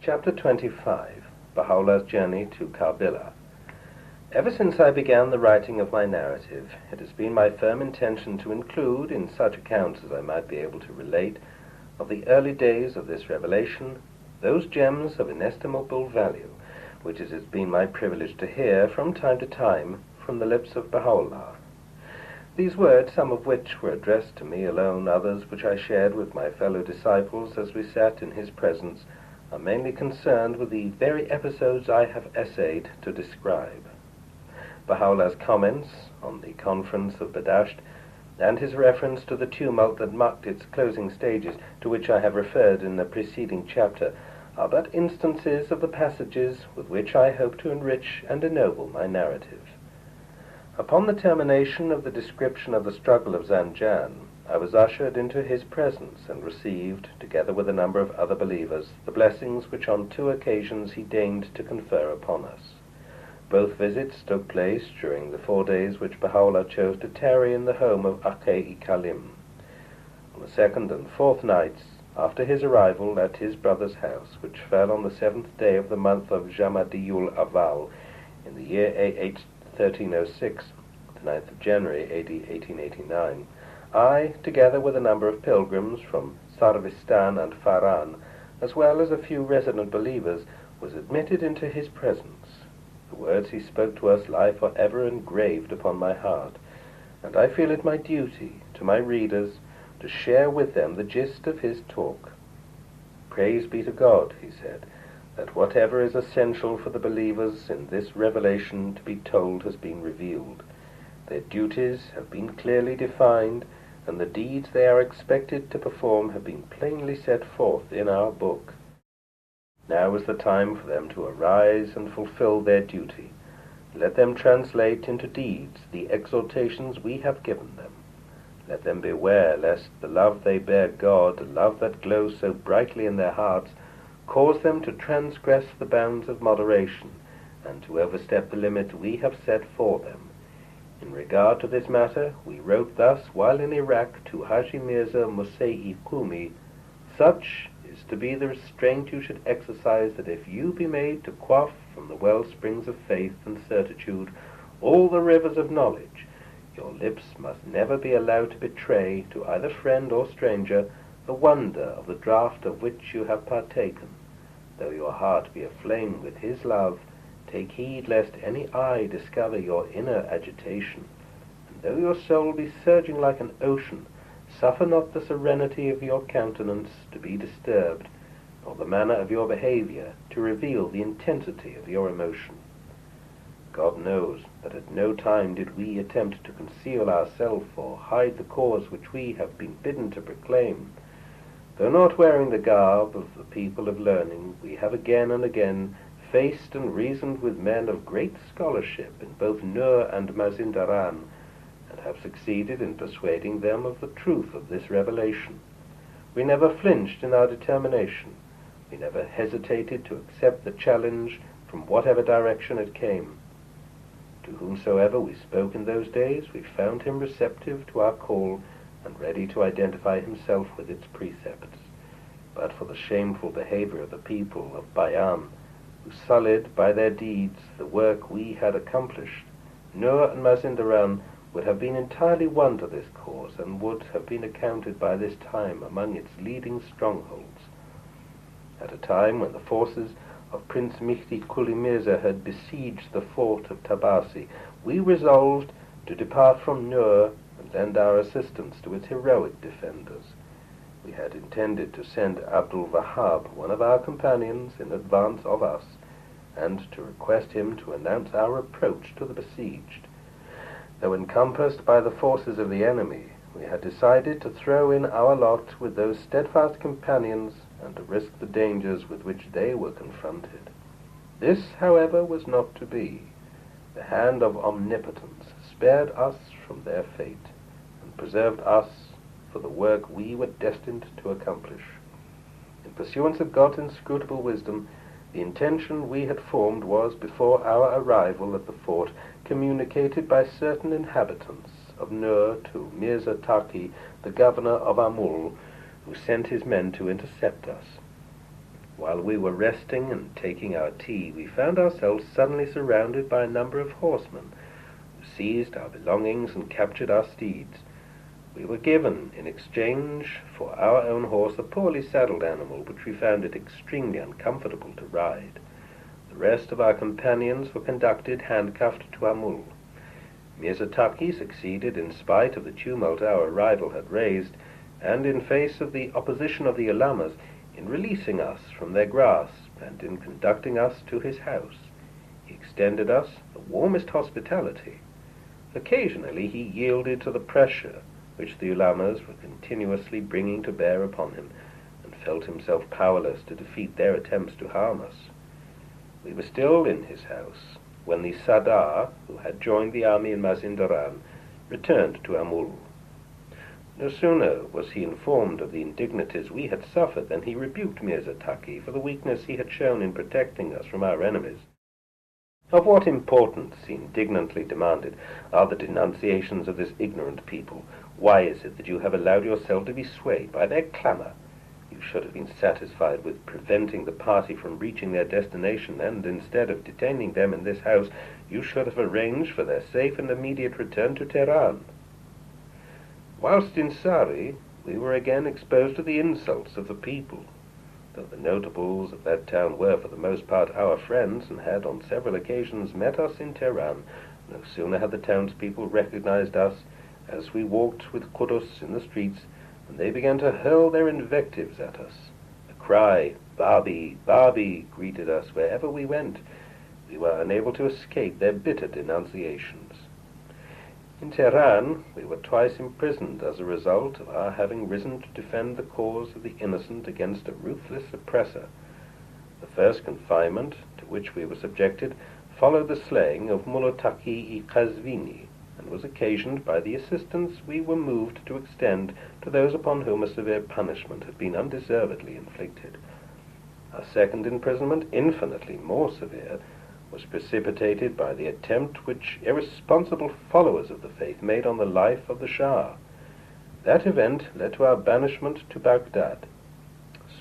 Chapter 25. Baha'u'llah's Journey to KARBILÁ. Ever since I began the writing of my narrative, it has been my firm intention to include, in such accounts as I might be able to relate, of the early days of this revelation, those gems of inestimable value, which it has been my privilege to hear from time to time from the lips of Baha'u'lláh. These words, some of which were addressed to me alone, others which I shared with my fellow disciples as we sat in his presence, are mainly concerned with the very episodes I have essayed to describe. Baha'u'llah's comments on the conference of Badasht, and his reference to the tumult that marked its closing stages, to which I have referred in the preceding chapter, are but instances of the passages with which I hope to enrich and ennoble my narrative. Upon the termination of the description of the struggle of Zanjan, I was ushered into his presence and received, together with a number of other believers, the blessings which on 2 occasions he deigned to confer upon us. Both visits took place during the 4 days which Baha'u'lláh chose to tarry in the home of XXVI. On the 2nd and 4th nights, after his arrival at his brother's house, which fell on the 7th day of the month of Jamadiyul Awal, in the year A.H. 1306, the 9th of January, AD 1889, I, together with a number of pilgrims from Sarvistan and Faran, as well as a few resident believers, was admitted into his presence. The words he spoke to us lie forever engraved upon my heart, and I feel it my duty to my readers to share with them the gist of his talk. Praise be to God, he said, that whatever is essential for the believers in this revelation to be told has been revealed. Their duties have been clearly defined, and the deeds they are expected to perform have been plainly set forth in our book. Now is the time for them to arise and fulfill their duty. Let them translate into deeds the exhortations we have given them. Let them beware lest the love they bear God, the love that glows so brightly in their hearts, cause them to transgress the bounds of moderation, and to overstep the limit we have set for them. In regard to this matter, we wrote thus while in Iraq to Haji Mirza Musei Kumi, "Such is to be the restraint you should exercise, that if you be made to quaff from the well springs of faith and certitude all the rivers of knowledge, your lips must never be allowed to betray to either friend or stranger the wonder of the draught of which you have partaken. Though your heart be aflame with his love, take heed lest any eye discover your inner agitation, and though your soul be surging like an ocean, suffer not the serenity of your countenance to be disturbed, nor the manner of your behavior to reveal the intensity of your emotion. God knows that at no time did we attempt to conceal ourselves or hide the cause which we have been bidden to proclaim. Though not wearing the garb of the people of learning, we have again and again faced and reasoned with men of great scholarship in both Nur and Mazindaran, and have succeeded in persuading them of the truth of this revelation. We never flinched in our determination. We never hesitated to accept the challenge from whatever direction it came. To whomsoever we spoke in those days, we found him receptive to our call and ready to identify himself with its precepts. But for the shameful behavior of the people of Bayan, who sullied by their deeds the work we had accomplished, Nur and Mazindaran would have been entirely won to this cause, and would have been accounted by this time among its leading strongholds. At a time when the forces of Prince Mihdi Kuli Mirza had besieged the fort of Tabasi, we resolved to depart from Nur and lend our assistance to its heroic defenders. We had intended to send Abdul Wahab, one of our companions, in advance of us, and to request him to announce our approach to the besieged. Though encompassed by the forces of the enemy, we had decided to throw in our lot with those steadfast companions and to risk the dangers with which they were confronted. This, however, was not to be. The hand of omnipotence spared us from their fate, and preserved us for the work we were destined to accomplish. In pursuance of God's inscrutable wisdom, the intention we had formed was, before our arrival at the fort, communicated by certain inhabitants of Nur to Mirza Taki, the governor of Amul, who sent his men to intercept us. While we were resting and taking our tea, we found ourselves suddenly surrounded by a number of horsemen, who seized our belongings and captured our steeds. We were given, in exchange for our own horse, a poorly saddled animal, which we found it extremely uncomfortable to ride. The rest of our companions were conducted handcuffed to our mule. Mirza Taqi succeeded, in spite of the tumult our arrival had raised, and in face of the opposition of the ulamas, in releasing us from their grasp and in conducting us to his house. He extended us the warmest hospitality. Occasionally he yielded to the pressure which the ulamas were continuously bringing to bear upon him, and felt himself powerless to defeat their attempts to harm us. We were still in his house when the Sadar, who had joined the army in Mazindaran, returned to Amul. No sooner was he informed of the indignities we had suffered than he rebuked Mirza Taqi for the weakness he had shown in protecting us from our enemies. Of what importance, he indignantly demanded, are the denunciations of this ignorant people? Why is it that you have allowed yourself to be swayed by their clamour? You should have been satisfied with preventing the party from reaching their destination, and instead of detaining them in this house, you should have arranged for their safe and immediate return to Tehran. Whilst in Sari, we were again exposed to the insults of the people. Though the notables of that town were for the most part our friends, and had on several occasions met us in Tehran, no sooner had the townspeople recognized us as we walked with Qudus in the streets, than they began to hurl their invectives at us. The cry, "Bab'i, Bab'i," greeted us wherever we went. We were unable to escape their bitter denunciations. In Tehran, we were twice imprisoned as a result of our having risen to defend the cause of the innocent against a ruthless oppressor. The first confinement to which we were subjected followed the slaying of Mullah Taqi Qazvini, and was occasioned by the assistance we were moved to extend to those upon whom a severe punishment had been undeservedly inflicted. Our second imprisonment, infinitely more severe, was precipitated by the attempt which irresponsible followers of the faith made on the life of the Shah. That event led to our banishment to Baghdad.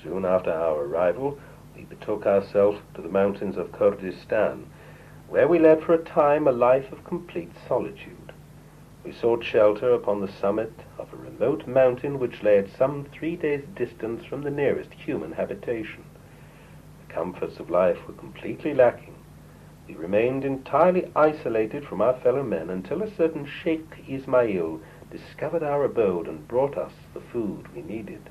Soon after our arrival, we betook ourselves to the mountains of Kurdistan, where we led for a time a life of complete solitude. We sought shelter upon the summit of a remote mountain which lay at some 3 days' distance from the nearest human habitation. The comforts of life were completely lacking. We remained entirely isolated from our fellow men until a certain Sheikh Ismail discovered our abode and brought us the food we needed.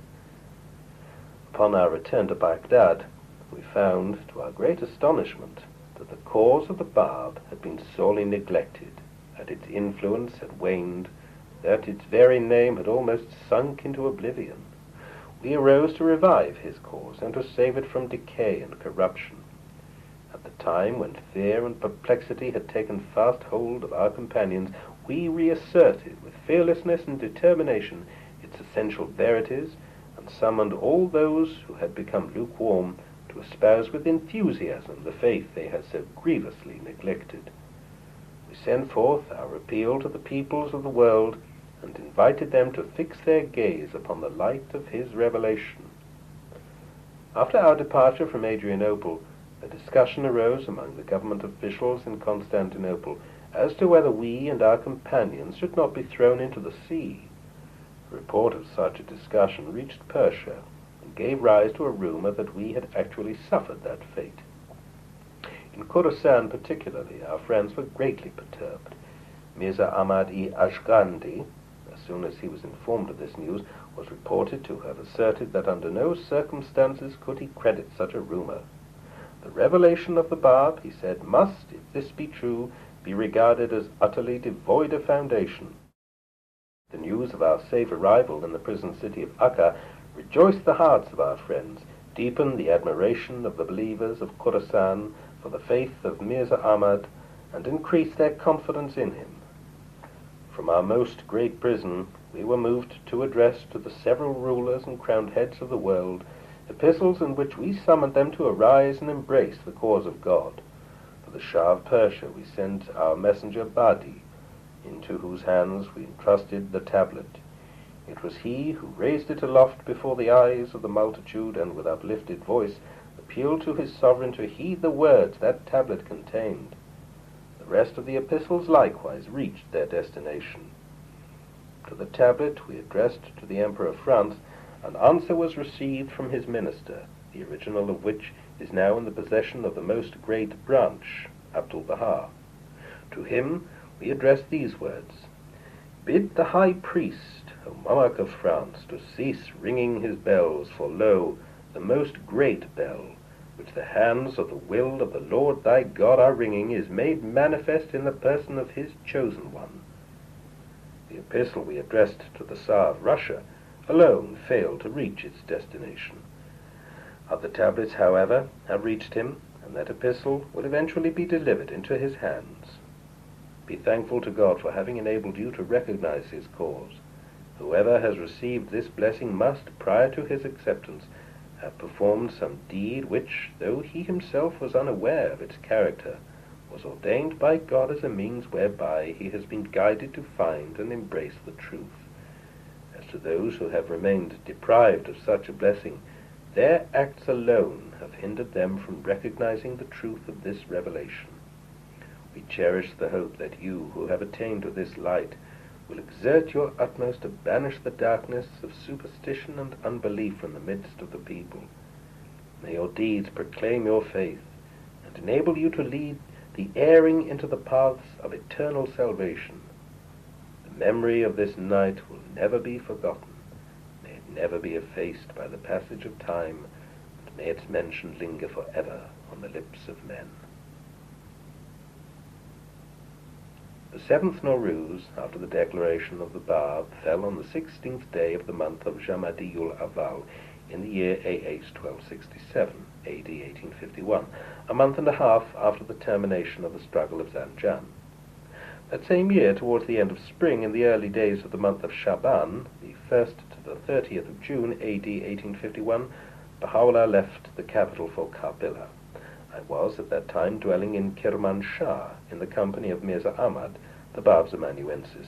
Upon our return to Baghdad, we found, to our great astonishment, that the cause of the Bab had been sorely neglected, that its influence had waned, that its very name had almost sunk into oblivion. We arose to revive his cause and to save it from decay and corruption. At the time when fear and perplexity had taken fast hold of our companions, we reasserted with fearlessness and determination its essential verities, and summoned all those who had become lukewarm to espouse with enthusiasm the faith they had so grievously neglected. We sent forth our appeal to the peoples of the world, and invited them to fix their gaze upon the light of his revelation. After our departure from Adrianople, a discussion arose among the government officials in Constantinople as to whether we and our companions should not be thrown into the sea. A report of such a discussion reached Persia, and gave rise to a rumor that we had actually suffered that fate. In Khorasan particularly, our friends were greatly perturbed. Mirza Ahmad-i-Ashgandi, as soon as he was informed of this news, was reported to have asserted that under no circumstances could he credit such a rumor. The revelation of the Bab, he said, must, if this be true, be regarded as utterly devoid of foundation. The news of our safe arrival in the prison city of Akka rejoiced the hearts of our friends, deepened the admiration of the believers of Khorasan for the faith of Mirza Ahmad, and increased their confidence in him. From our most great prison, we were moved to address to the several rulers and crowned heads of the world epistles in which we summoned them to arise and embrace the cause of God. For the Shah of Persia we sent our messenger Bab'i, into whose hands we entrusted the tablet. It was he who raised it aloft before the eyes of the multitude, and with uplifted voice appealed to his sovereign to heed the words that tablet contained. The rest of the epistles likewise reached their destination. To the tablet we addressed to the Emperor of France, an answer was received from his minister, the original of which is now in the possession of the most great branch, Abdul-Baha. To him we addressed these words: "Bid the high priest, O monarch of France, to cease ringing his bells, for lo, the most great bell, which the hands of the will of the Lord thy God are ringing, is made manifest in the person of his chosen one." The epistle we addressed to the Tsar of Russia alone failed to reach its destination. Other tablets, however, have reached him, and that epistle will eventually be delivered into his hands. Be thankful to God for having enabled you to recognize his cause. Whoever has received this blessing must, prior to his acceptance, have performed some deed which, though he himself was unaware of its character, was ordained by God as a means whereby he has been guided to find and embrace the truth. As to those who have remained deprived of such a blessing, their acts alone have hindered them from recognizing the truth of this revelation. We cherish the hope that you, who have attained to this light, will exert your utmost to banish the darkness of superstition and unbelief from the midst of the people. May your deeds proclaim your faith, and enable you to lead the erring into the paths of eternal salvation. The memory of this night will never be forgotten. May it never be effaced by the passage of time, and may its mention linger forever on the lips of men. The 7th Nowruz, after the declaration of the Bab, fell on the 16th day of the month of Jamadi'ul-Awwal in the year AH 1267, AD 1851, a month and a half after the termination of the struggle of Zanjan. That same year, towards the end of spring, in the early days of the month of Shaban, the 1st to the 30th of June, AD 1851, Baha'u'lláh left the capital for KARBILÁ. I was at that time dwelling in Kermanshah in the company of Mirza Ahmad, the Bab's amanuensis,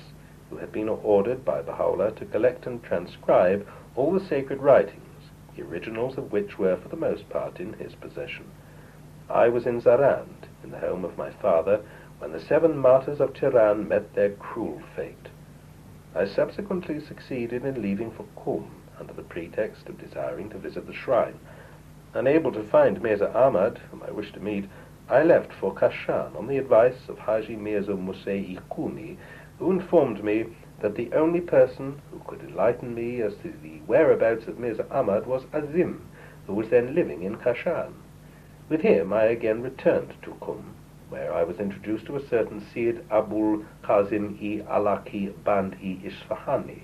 who had been ordered by Baha'u'lláh to collect and transcribe all the sacred writings, the originals of which were for the most part in his possession. I was in Zarand, in the home of my father, when the 7 martyrs of Tehran met their cruel fate. I subsequently succeeded in leaving for Qum, under the pretext of desiring to visit the shrine. Unable to find Mirza Ahmad, whom I wished to meet, I left for Kashan on the advice of Haji Mirza Musei Kuni, who informed me that the only person who could enlighten me as to the whereabouts of Mirza Ahmad was Azim, who was then living in Kashan. With him I again returned to Qum, where I was introduced to a certain Sayyid Abul Qasim-i Alaki Band-i Isfahani,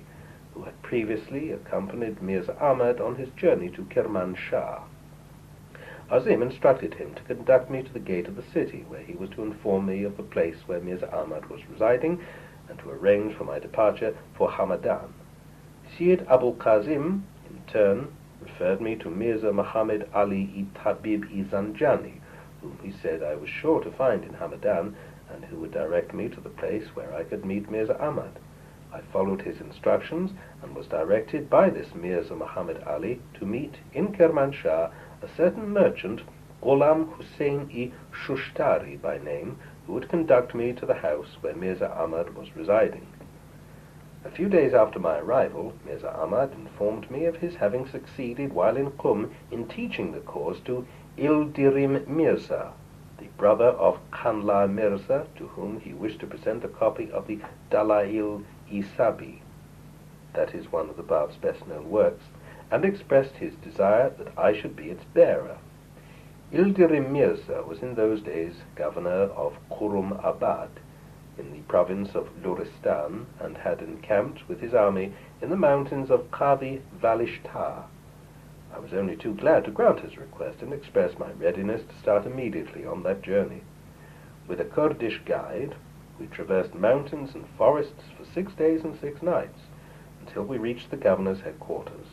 who had previously accompanied Mirza Ahmad on his journey to Kermanshah. Azim instructed him to conduct me to the gate of the city, where he was to inform me of the place where Mirza Ahmad was residing, and to arrange for my departure for Hamadan. Sayyid Abul Qasim, in turn, referred me to Mirza Muhammad Ali Tabib-i Zanjani, whom he said I was sure to find in Hamadan, and who would direct me to the place where I could meet Mirza Ahmad. I followed his instructions, and was directed by this Mirza Muhammad Ali to meet in Kermanshah a certain merchant, Ghulam Hussein-i Shushtari by name, who would conduct me to the house where Mirza Ahmad was residing. A few days after my arrival, Mirza Ahmad informed me of his having succeeded while in Qum in teaching the course to Ildirim Mirza, the brother of Khanla Mirza, to whom he wished to present a copy of the Dalail-i-Sabi, that is one of the Bab's best-known works, and expressed his desire that I should be its bearer. Ildirim Mirza was in those days governor of Kurum Abad, in the province of Luristan, and had encamped with his army in the mountains of Qadi Valishtar. I was only too glad to grant his request and express my readiness to start immediately on that journey. With a Kurdish guide, we traversed mountains and forests for 6 days and 6 nights, until we reached the governor's headquarters.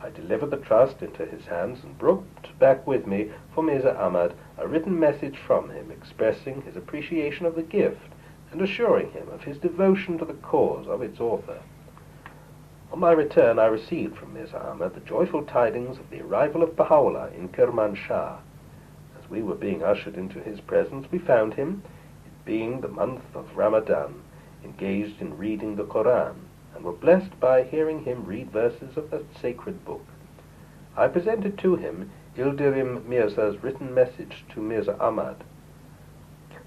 I delivered the trust into his hands and brought back with me for Mirza Ahmad a written message from him expressing his appreciation of the gift and assuring him of his devotion to the cause of its author. On my return, I received from Mirza Ahmad the joyful tidings of the arrival of Baha'u'lláh in Kermanshah. As we were being ushered into his presence, we found him, it being the month of Ramadan, engaged in reading the Koran, and were blessed by hearing him read verses of that sacred book. I presented to him Ildirim Mirza's written message to Mirza Ahmad.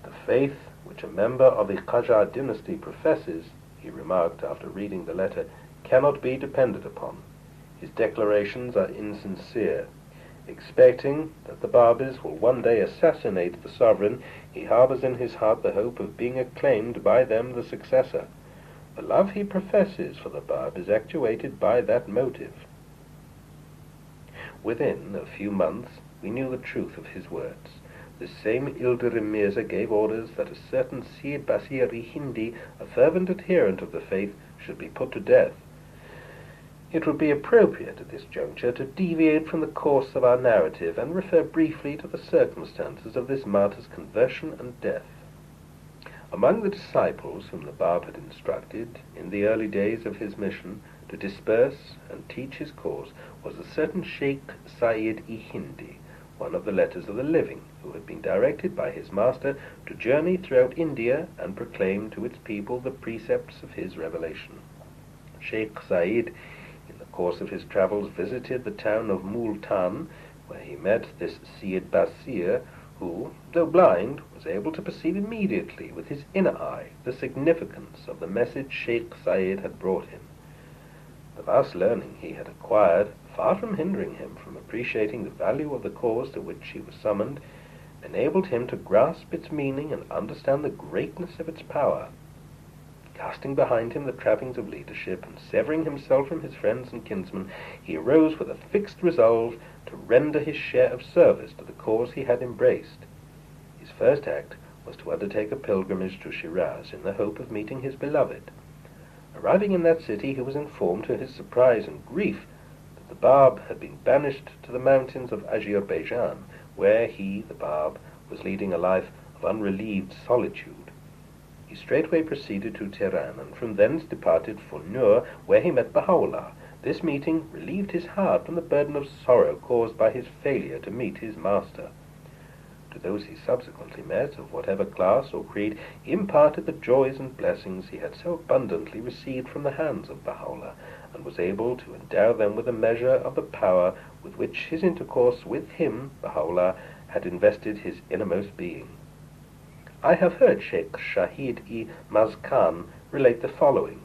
The faith which a member of the Qajar dynasty professes, he remarked after reading the letter, cannot be depended upon. His declarations are insincere. Expecting that the Babis will one day assassinate the sovereign, he harbors in his heart the hope of being acclaimed by them the successor. The love he professes for the Bab is actuated by that motive. Within a few months we knew the truth of his words. This same Ildirim Mirza gave orders that a certain Syed Basir-i Hindi, a fervent adherent of the faith, should be put to death. It would be appropriate at this juncture to deviate from the course of our narrative and refer briefly to the circumstances of this martyr's conversion and death. Among the disciples whom the Bab had instructed, in the early days of his mission, to disperse and teach his cause, was a certain Sheikh Sayyid-i Hindi, one of the Letters of the Living, who had been directed by his master to journey throughout India and proclaim to its people the precepts of his revelation. Sheikh Sayyid, in the course of his travels, visited the town of Multan, where he met this Syed Basir, who, though blind, was able to perceive immediately with his inner eye the significance of the message Sheikh Sayyid had brought him. The vast learning he had acquired, far from hindering him from appreciating the value of the cause to which he was summoned, enabled him to grasp its meaning and understand the greatness of its power. Casting behind him the trappings of leadership, and severing himself from his friends and kinsmen, he arose with a fixed resolve to render his share of service to the cause he had embraced. His first act was to undertake a pilgrimage to Shiraz in the hope of meeting his beloved. Arriving in that city, he was informed to his surprise and grief that the Bab had been banished to the mountains of Azerbaijan, where he, the Bab, was leading a life of unrelieved solitude. He straightway proceeded to Tehran, and from thence departed for Nur, where he met Baha'u'lláh. This meeting relieved his heart from the burden of sorrow caused by his failure to meet his master. To those he subsequently met, of whatever class or creed, he imparted the joys and blessings he had so abundantly received from the hands of Baha'u'lláh, and was able to endow them with a measure of the power with which his intercourse with him, Baha'u'lláh, had invested his innermost being. I have heard Sheikh Shahid-i Mazkan relate the following.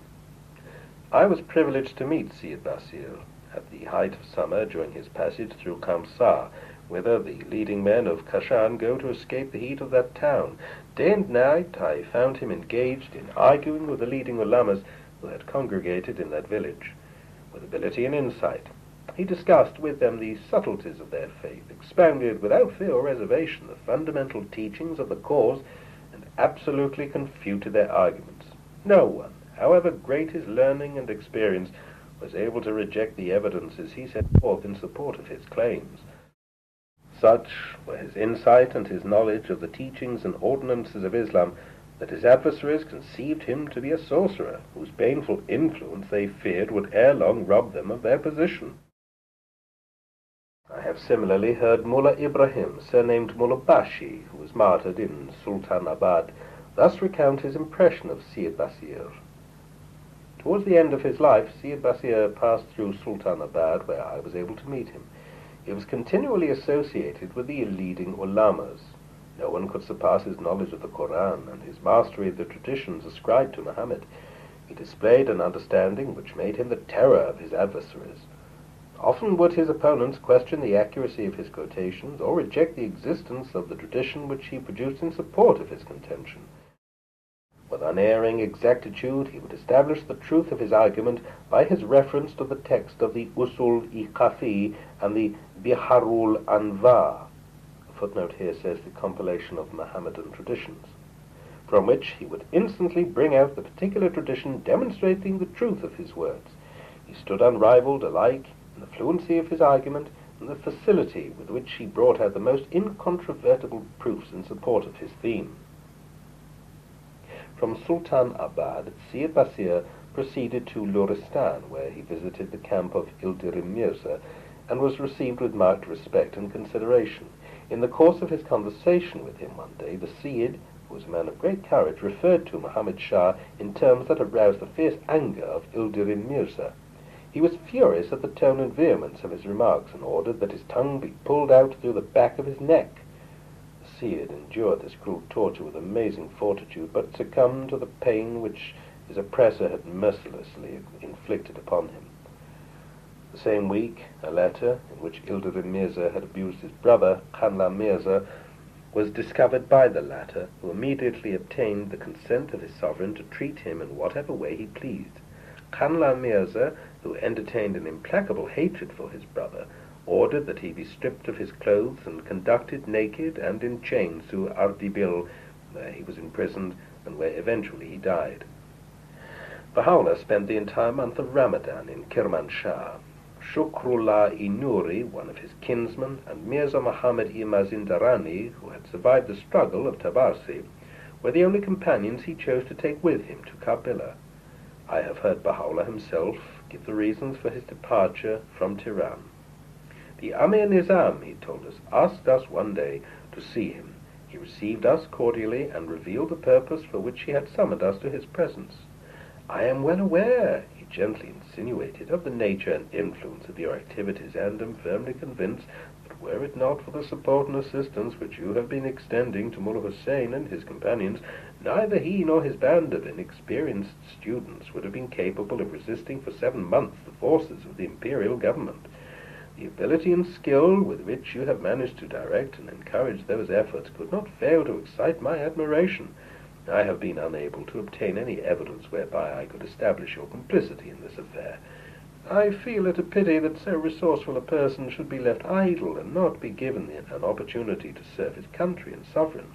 I was privileged to meet Syed Basir at the height of summer during his passage through Kamsar, whither the leading men of Kashan go to escape the heat of that town. Day and night I found him engaged in arguing with the leading ulamas who had congregated in that village. With ability and insight, he discussed with them the subtleties of their faith, expounded without fear or reservation the fundamental teachings of the cause, and absolutely confuted their arguments. No one, however great his learning and experience, was able to reject the evidences he set forth in support of his claims. Such were his insight and his knowledge of the teachings and ordinances of Islam that his adversaries conceived him to be a sorcerer, whose baneful influence they feared would ere long rob them of their position. I have similarly heard Mullah Ibrahim, surnamed Mullah Bashi, who was martyred in Sultanabad, thus recount his impression of Syed Basir. Towards the end of his life, Syed Basir passed through Sultanabad, where I was able to meet him. He was continually associated with the leading ulamas. No one could surpass his knowledge of the Koran and his mastery of the traditions ascribed to Muhammad. He displayed an understanding which made him the terror of his adversaries. Often would his opponents question the accuracy of his quotations, or reject the existence of the tradition which he produced in support of his contention. With unerring exactitude, he would establish the truth of his argument by his reference to the text of the Usul-i Kafi and the Bihar-ul-Anvar. The footnote here says the compilation of Mohammedan traditions, from which he would instantly bring out the particular tradition demonstrating the truth of his words. He stood unrivaled alike in the fluency of his argument and the facility with which he brought out the most incontrovertible proofs in support of his theme. From Sultanabad, Syed Basir proceeded to Luristan, where he visited the camp of Ildirim Mirza, and was received with marked respect and consideration. In the course of his conversation with him one day, the Seyyid, who was a man of great courage, referred to Muhammad Shah in terms that aroused the fierce anger of Ildirim Mirza. He was furious at the tone and vehemence of his remarks, and ordered that his tongue be pulled out through the back of his neck. The Seyyid endured this cruel torture with amazing fortitude, but succumbed to the pain which his oppressor had mercilessly inflicted upon him. The same week, a letter in which Ildirim Mirza had abused his brother, Khanla Mirza, was discovered by the latter, who immediately obtained the consent of his sovereign to treat him in whatever way he pleased. Khanla Mirza, who entertained an implacable hatred for his brother, ordered that he be stripped of his clothes and conducted naked and in chains to Ardibil, where he was imprisoned and where eventually he died. Baha'u'lláh spent the entire month of Ramadan in Kermanshah. Shukrullah-i-Nuri, one of his kinsmen, and Mirza Muhammad-i Mazindarani, who had survived the struggle of Tabarsi, were the only companions he chose to take with him to Karbila. I have heard Baha'u'lláh himself give the reasons for his departure from Tehran. The Amir Nizam, he told us, asked us one day to see him. He received us cordially and revealed the purpose for which he had summoned us to his presence. "I am well aware," he gently insinuated, "of the nature and influence of your activities, and am firmly convinced that were it not for the support and assistance which you have been extending to Mullah Hussein and his companions, neither he nor his band of inexperienced students would have been capable of resisting for 7 months the forces of the imperial government. The ability and skill with which you have managed to direct and encourage those efforts could not fail to excite my admiration. I have been unable to obtain any evidence whereby I could establish your complicity in this affair. I feel it a pity that so resourceful a person should be left idle and not be given an opportunity to serve his country and sovereign.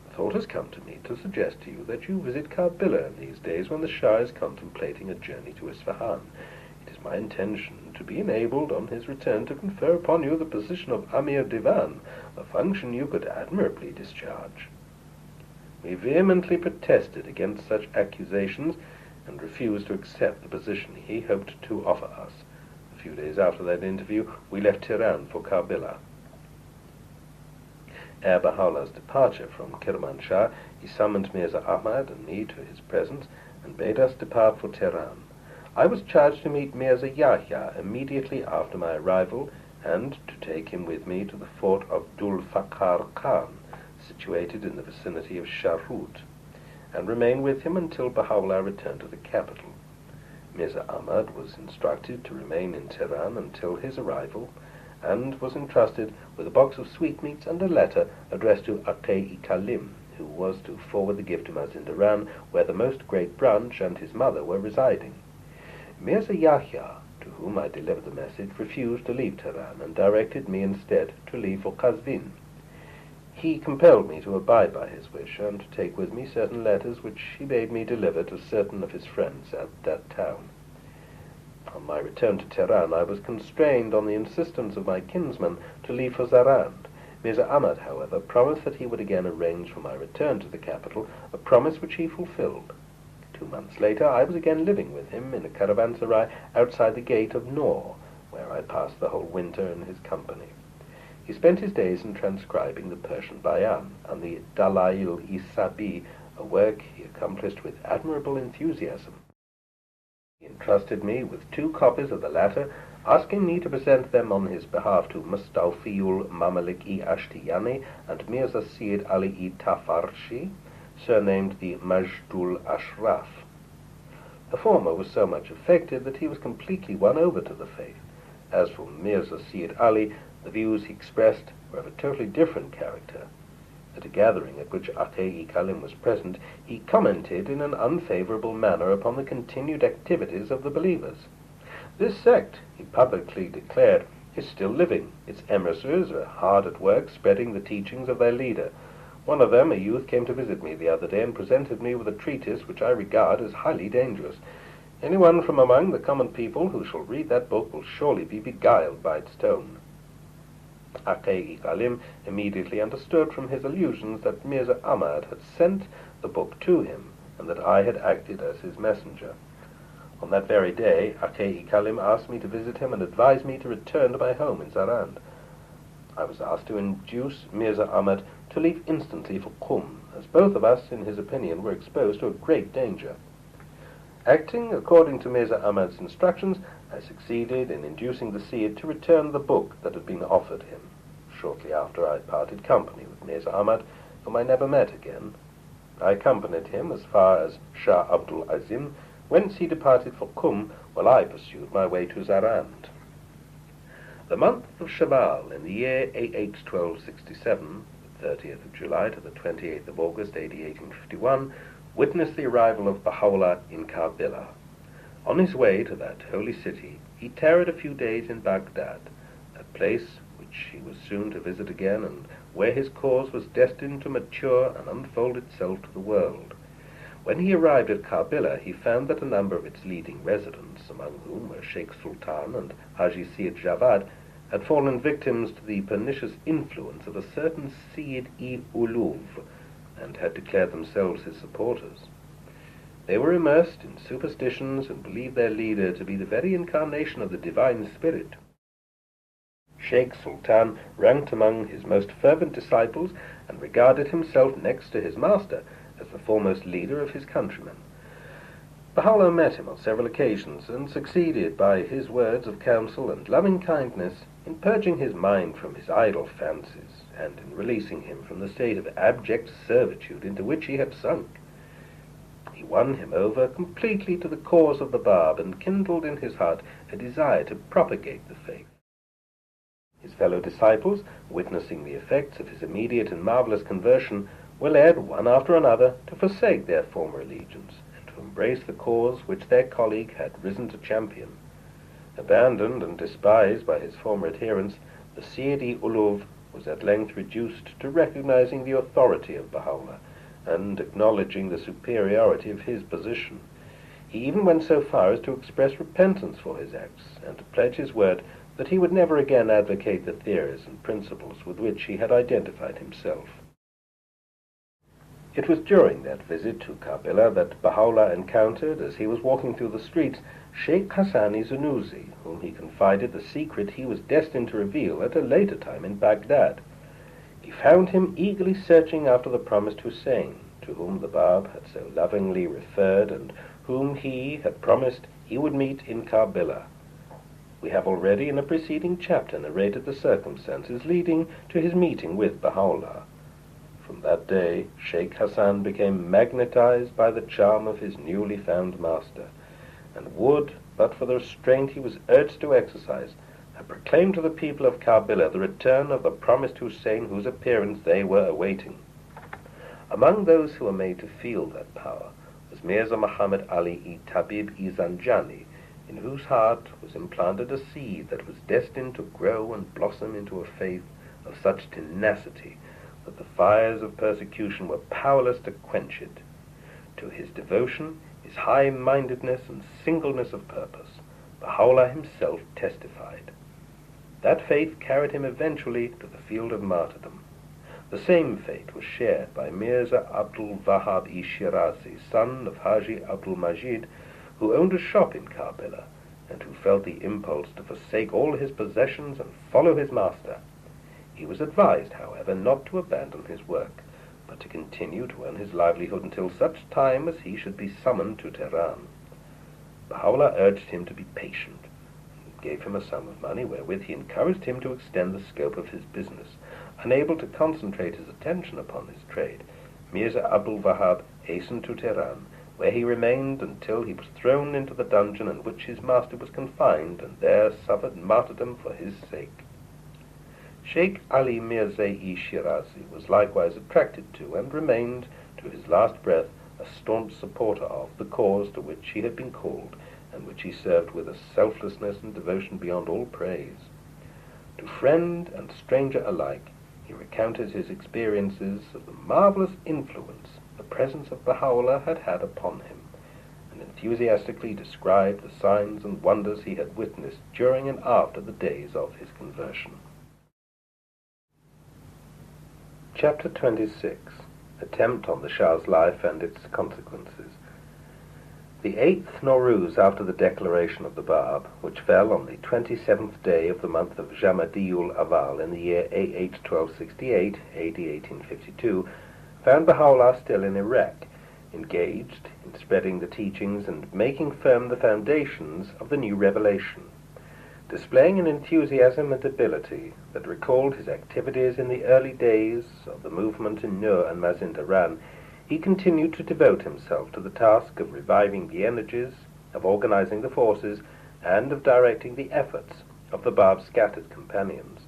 The thought has come to me to suggest to you that you visit Karbila in these days when the Shah is contemplating a journey to Isfahan. It is my intention to be enabled on his return to confer upon you the position of Amir Divan, a function you could admirably discharge." We vehemently protested against such accusations and refused to accept the position he hoped to offer us. A few days after that interview, we left Tehran for Karbila. Ere Baha'u'llah's departure from Kermanshah, he summoned Mirza Ahmad and me to his presence and bade us depart for Tehran. I was charged to meet Mirza Yahya immediately after my arrival and to take him with me to the fort of Dul Fakhar Khan, situated in the vicinity of Sharut, and remain with him until Baha'u'lláh returned to the capital. Mirza Ahmad was instructed to remain in Tehran until his arrival, and was entrusted with a box of sweetmeats and a letter addressed to Aqai-i-Kalim, who was to forward the gift to Mazindaran, where the Most Great Branch and his mother were residing. Mirza Yahya, to whom I delivered the message, refused to leave Tehran, and directed me instead to leave for Qazvin. He compelled me to abide by his wish, and to take with me certain letters which he bade me deliver to certain of his friends at that town. On my return to Tehran, I was constrained, on the insistence of my kinsman, to leave for Zarand. Mirza Ahmad, however, promised that he would again arrange for my return to the capital, a promise which he fulfilled. 2 months later, I was again living with him in a caravanserai outside the gate of Nor, where I passed the whole winter in his company. He spent his days in transcribing the Persian Bayan and the Dalail-i-Sabi, a work he accomplished with admirable enthusiasm. He entrusted me with 2 copies of the latter, asking me to present them on his behalf to Mustawfiul Mamalik-i Ashtiyani and Mirza Sayyid Ali-i Tafarshi, surnamed the Majdul Ashraf. The former was so much affected that he was completely won over to the faith. As for Mirza Sayyid Ali, the views he expressed were of a totally different character. At a gathering at which Aqai-i-Kalim was present, he commented in an unfavorable manner upon the continued activities of the believers. This sect, he publicly declared, is still living. Its emissaries are hard at work spreading the teachings of their leader. One of them, a youth, came to visit me the other day and presented me with a treatise which I regard as highly dangerous. Anyone from among the common people who shall read that book will surely be beguiled by its tone. Aqai-i-Kalim immediately understood from his allusions that Mirza Ahmad had sent the book to him, and that I had acted as his messenger. On that very day, Akhe-i-Kalim asked me to visit him and advised me to return to my home in Zarand. I was asked to induce Mirza Ahmad to leave instantly for Qum, as both of us, in his opinion, were exposed to a great danger. Acting according to Mirza Ahmad's instructions, I succeeded in inducing the Seyyid to return the book that had been offered him. Shortly after, I parted company with Mirza Ahmad, whom I never met again. I accompanied him as far as Shah Abdul Azim, whence he departed for Qum, while I pursued my way to Zarand. The month of Shawwal in the year AH 1267, the 30th of July to the 28th of August AD 1851, witnessed the arrival of Baha'u'lláh in KARBILÁ. On his way to that holy city, he tarried a few days in Baghdad, that place which he was soon to visit again, and where his cause was destined to mature and unfold itself to the world. When he arrived at KARBILÁ, he found that a number of its leading residents, among whom were Sheikh Sultan and Haji Sayyid Javad, had fallen victims to the pernicious influence of a certain Sayyid-i-Ulūv, and had declared themselves his supporters. They were immersed in superstitions and believed their leader to be the very incarnation of the divine spirit. Sheikh Sultan ranked among his most fervent disciples and regarded himself next to his master as the foremost leader of his countrymen. Baha'u'lláh met him on several occasions and succeeded by his words of counsel and loving kindness in purging his mind from his idle fancies and in releasing him from the state of abject servitude into which he had sunk. He won him over completely to the cause of the Bab and kindled in his heart a desire to propagate the faith. His fellow disciples, witnessing the effects of his immediate and marvelous conversion, were led one after another to forsake their former allegiance and to embrace the cause which their colleague had risen to champion. Abandoned and despised by his former adherents, the Sayyid-i-Ulūv was at length reduced to recognizing the authority of Baha'u'lláh and acknowledging the superiority of his position. He even went so far as to express repentance for his acts and to pledge his word that he would never again advocate the theories and principles with which he had identified himself. It was during that visit to KARBILÁ that Baha'u'lláh encountered, as he was walking through the streets, Sheikh Hassan-i Zunusi, whom he confided the secret he was destined to reveal at a later time in Baghdad. He found him eagerly searching after the promised Hussein, to whom the Bab had so lovingly referred and whom he had promised he would meet in KARBILÁ. We have already in a preceding chapter narrated the circumstances leading to his meeting with Baha'u'lláh. From that day, Sheikh Hassan became magnetized by the charm of his newly found master, and would, but for the restraint he was urged to exercise, have proclaimed to the people of KARBILÁ the return of the promised Hussein whose appearance they were awaiting. Among those who were made to feel that power was Mirza Muhammad Ali-i-Tabib-i Zanjani, in whose heart was implanted a seed that was destined to grow and blossom into a faith of such tenacity that the fires of persecution were powerless to quench it. To his devotion, his high-mindedness and singleness of purpose, Baha'u'lláh himself testified. That faith carried him eventually to the field of martyrdom. The same fate was shared by Mirza Abdul Wahab-i Shirazi, son of Haji Abdul Majid, who owned a shop in KARBILÁ, and who felt the impulse to forsake all his possessions and follow his master. He was advised, however, not to abandon his work, but to continue to earn his livelihood until such time as he should be summoned to Tehran. Baha'u'lláh urged him to be patient, and gave him a sum of money wherewith he encouraged him to extend the scope of his business. Unable to concentrate his attention upon his trade, Mirza Abdul Wahab hastened to Tehran, where he remained until he was thrown into the dungeon in which his master was confined, and there suffered martyrdom for his sake. Sheikh Ali Mirza-i Shirazi was likewise attracted to, and remained, to his last breath, a staunch supporter of the cause to which he had been called, and which he served with a selflessness and devotion beyond all praise. To friend and stranger alike, he recounted his experiences of the marvelous influence the presence of Baha'u'lláh had had upon him, and enthusiastically described the signs and wonders he had witnessed during and after the days of his conversion. Chapter 26. Attempt on the Shah's life and its consequences. The 8th Nowruz after the declaration of the Bab, which fell on the 27th day of the month of Jamadi'ul-Awwal in the year AH 1268, AD 1852, found Baha'u'lláh still in Iraq, engaged in spreading the teachings and making firm the foundations of the new revelation. Displaying an enthusiasm and ability that recalled his activities in the early days of the movement in Nur and Mazindaran, he continued to devote himself to the task of reviving the energies, of organizing the forces, and of directing the efforts of the Bab's scattered companions.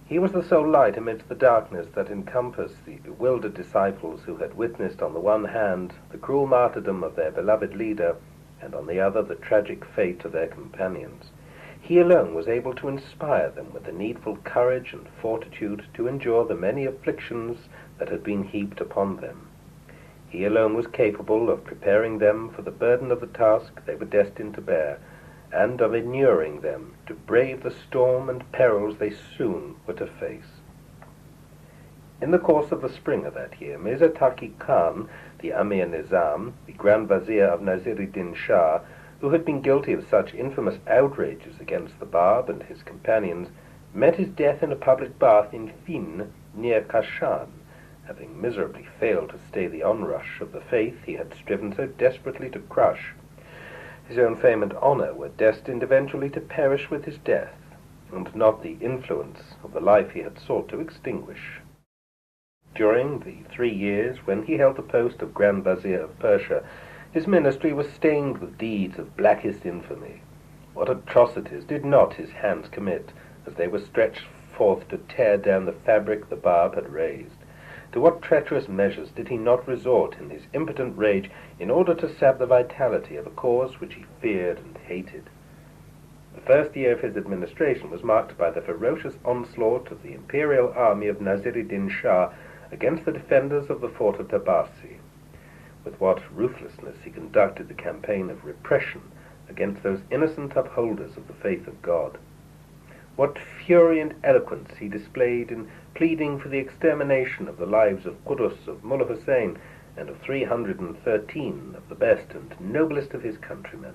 He was the sole light amidst the darkness that encompassed the bewildered disciples who had witnessed on the one hand the cruel martyrdom of their beloved leader, and on the other the tragic fate of their companions. He alone was able to inspire them with the needful courage and fortitude to endure the many afflictions that had been heaped upon them. He alone was capable of preparing them for the burden of the task they were destined to bear, and of inuring them to brave the storm and perils they soon were to face. In the course of the spring of that year, Mirza Taqi Khan, the Amir Nizam, the Grand Vizier of Nasiruddin Shah, who had been guilty of such infamous outrages against the Bab and his companions, met his death in a public bath in Fin, near Kashan, having miserably failed to stay the onrush of the faith he had striven so desperately to crush. His own fame and honor were destined eventually to perish with his death, and not the influence of the life he had sought to extinguish. During the 3 years when he held the post of Grand Vizier of Persia, his ministry was stained with deeds of blackest infamy. What atrocities did not his hands commit, as they were stretched forth to tear down the fabric the Bab had raised? To what treacherous measures did he not resort in his impotent rage in order to sap the vitality of a cause which he feared and hated? The first year of his administration was marked by the ferocious onslaught of the imperial army of Nasiruddin Shah against the defenders of the fort of Tabasi. With what ruthlessness he conducted the campaign of repression against those innocent upholders of the faith of God. What fury and eloquence he displayed in pleading for the extermination of the lives of Qudus, of Mullah Hussein, and of 313 of the best and noblest of his countrymen.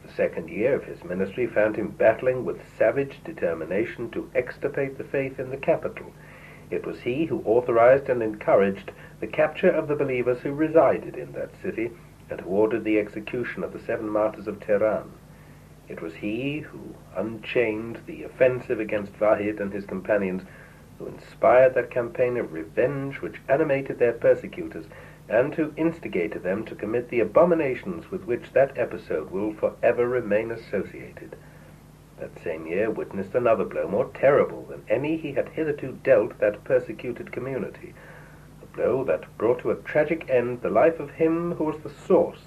The second year of his ministry found him battling with savage determination to extirpate the faith in the capital. It was he who authorized and encouraged the capture of the believers who resided in that city, and who ordered the execution of the 7 martyrs of Tehran. It was he who unchained the offensive against Wahid and his companions, who inspired that campaign of revenge which animated their persecutors, and who instigated them to commit the abominations with which that episode will forever remain associated. That same year witnessed another blow more terrible than any he had hitherto dealt that persecuted community, a blow that brought to a tragic end the life of him who was the source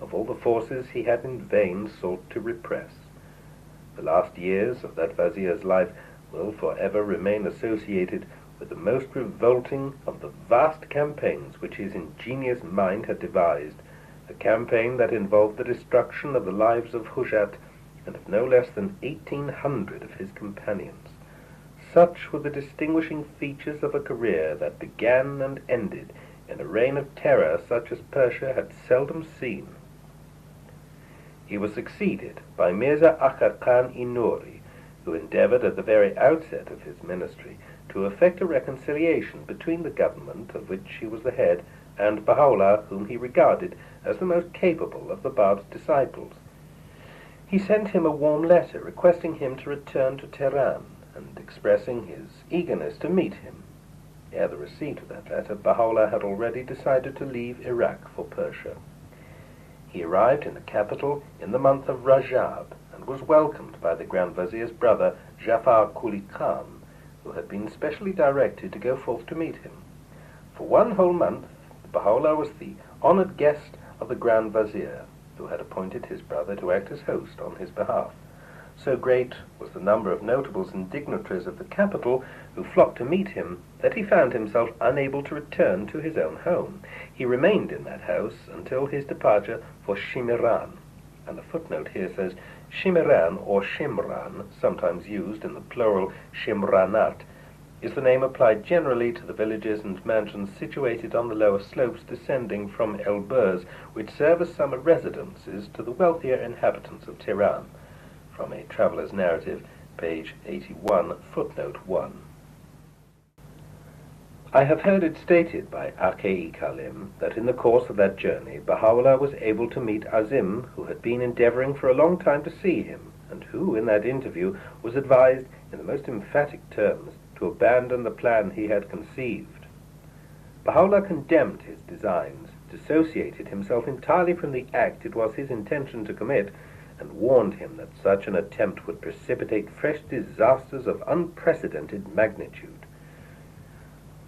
of all the forces he had in vain sought to repress. The last years of that vizier's life will forever remain associated with the most revolting of the vast campaigns which his ingenious mind had devised, a campaign that involved the destruction of the lives of Hujat and of no less than 1,800 of his companions. Such were the distinguishing features of a career that began and ended in a reign of terror such as Persia had seldom seen. He was succeeded by Mirza Akhar Khan-i-Nuri, who endeavored at the very outset of his ministry to effect a reconciliation between the government of which he was the head and Baha'u'lláh, whom he regarded as the most capable of the Bab's disciples. He sent him a warm letter requesting him to return to Tehran and expressing his eagerness to meet him. Ere the receipt of that letter, Baha'u'lláh had already decided to leave Iraq for Persia. He arrived in the capital in the month of Rajab, and was welcomed by the Grand Vizier's brother, Jafar Quli Khan, who had been specially directed to go forth to meet him. For 1 whole month, Baha'u'lláh was the honored guest of the Grand Vizier, who had appointed his brother to act as host on his behalf. So great was the number of notables and dignitaries of the capital who flocked to meet him that he found himself unable to return to his own home. He remained in that house until his departure for Shimiran, and the footnote here says Shimiran or Shimran, sometimes used in the plural Shimranat, is the name applied generally to the villages and mansions situated on the lower slopes descending from Elburz, which serve as summer residences to the wealthier inhabitants of Tehran. From a traveller's narrative, page 81, footnote 1. I have heard it stated by Akei Kalim that in the course of that journey Baha'u'lláh was able to meet Azim, who had been endeavoring for a long time to see him, and who, in that interview, was advised in the most emphatic terms to abandon the plan he had conceived. Baha'u'lláh condemned his designs, dissociated himself entirely from the act it was his intention to commit, and warned him that such an attempt would precipitate fresh disasters of unprecedented magnitude.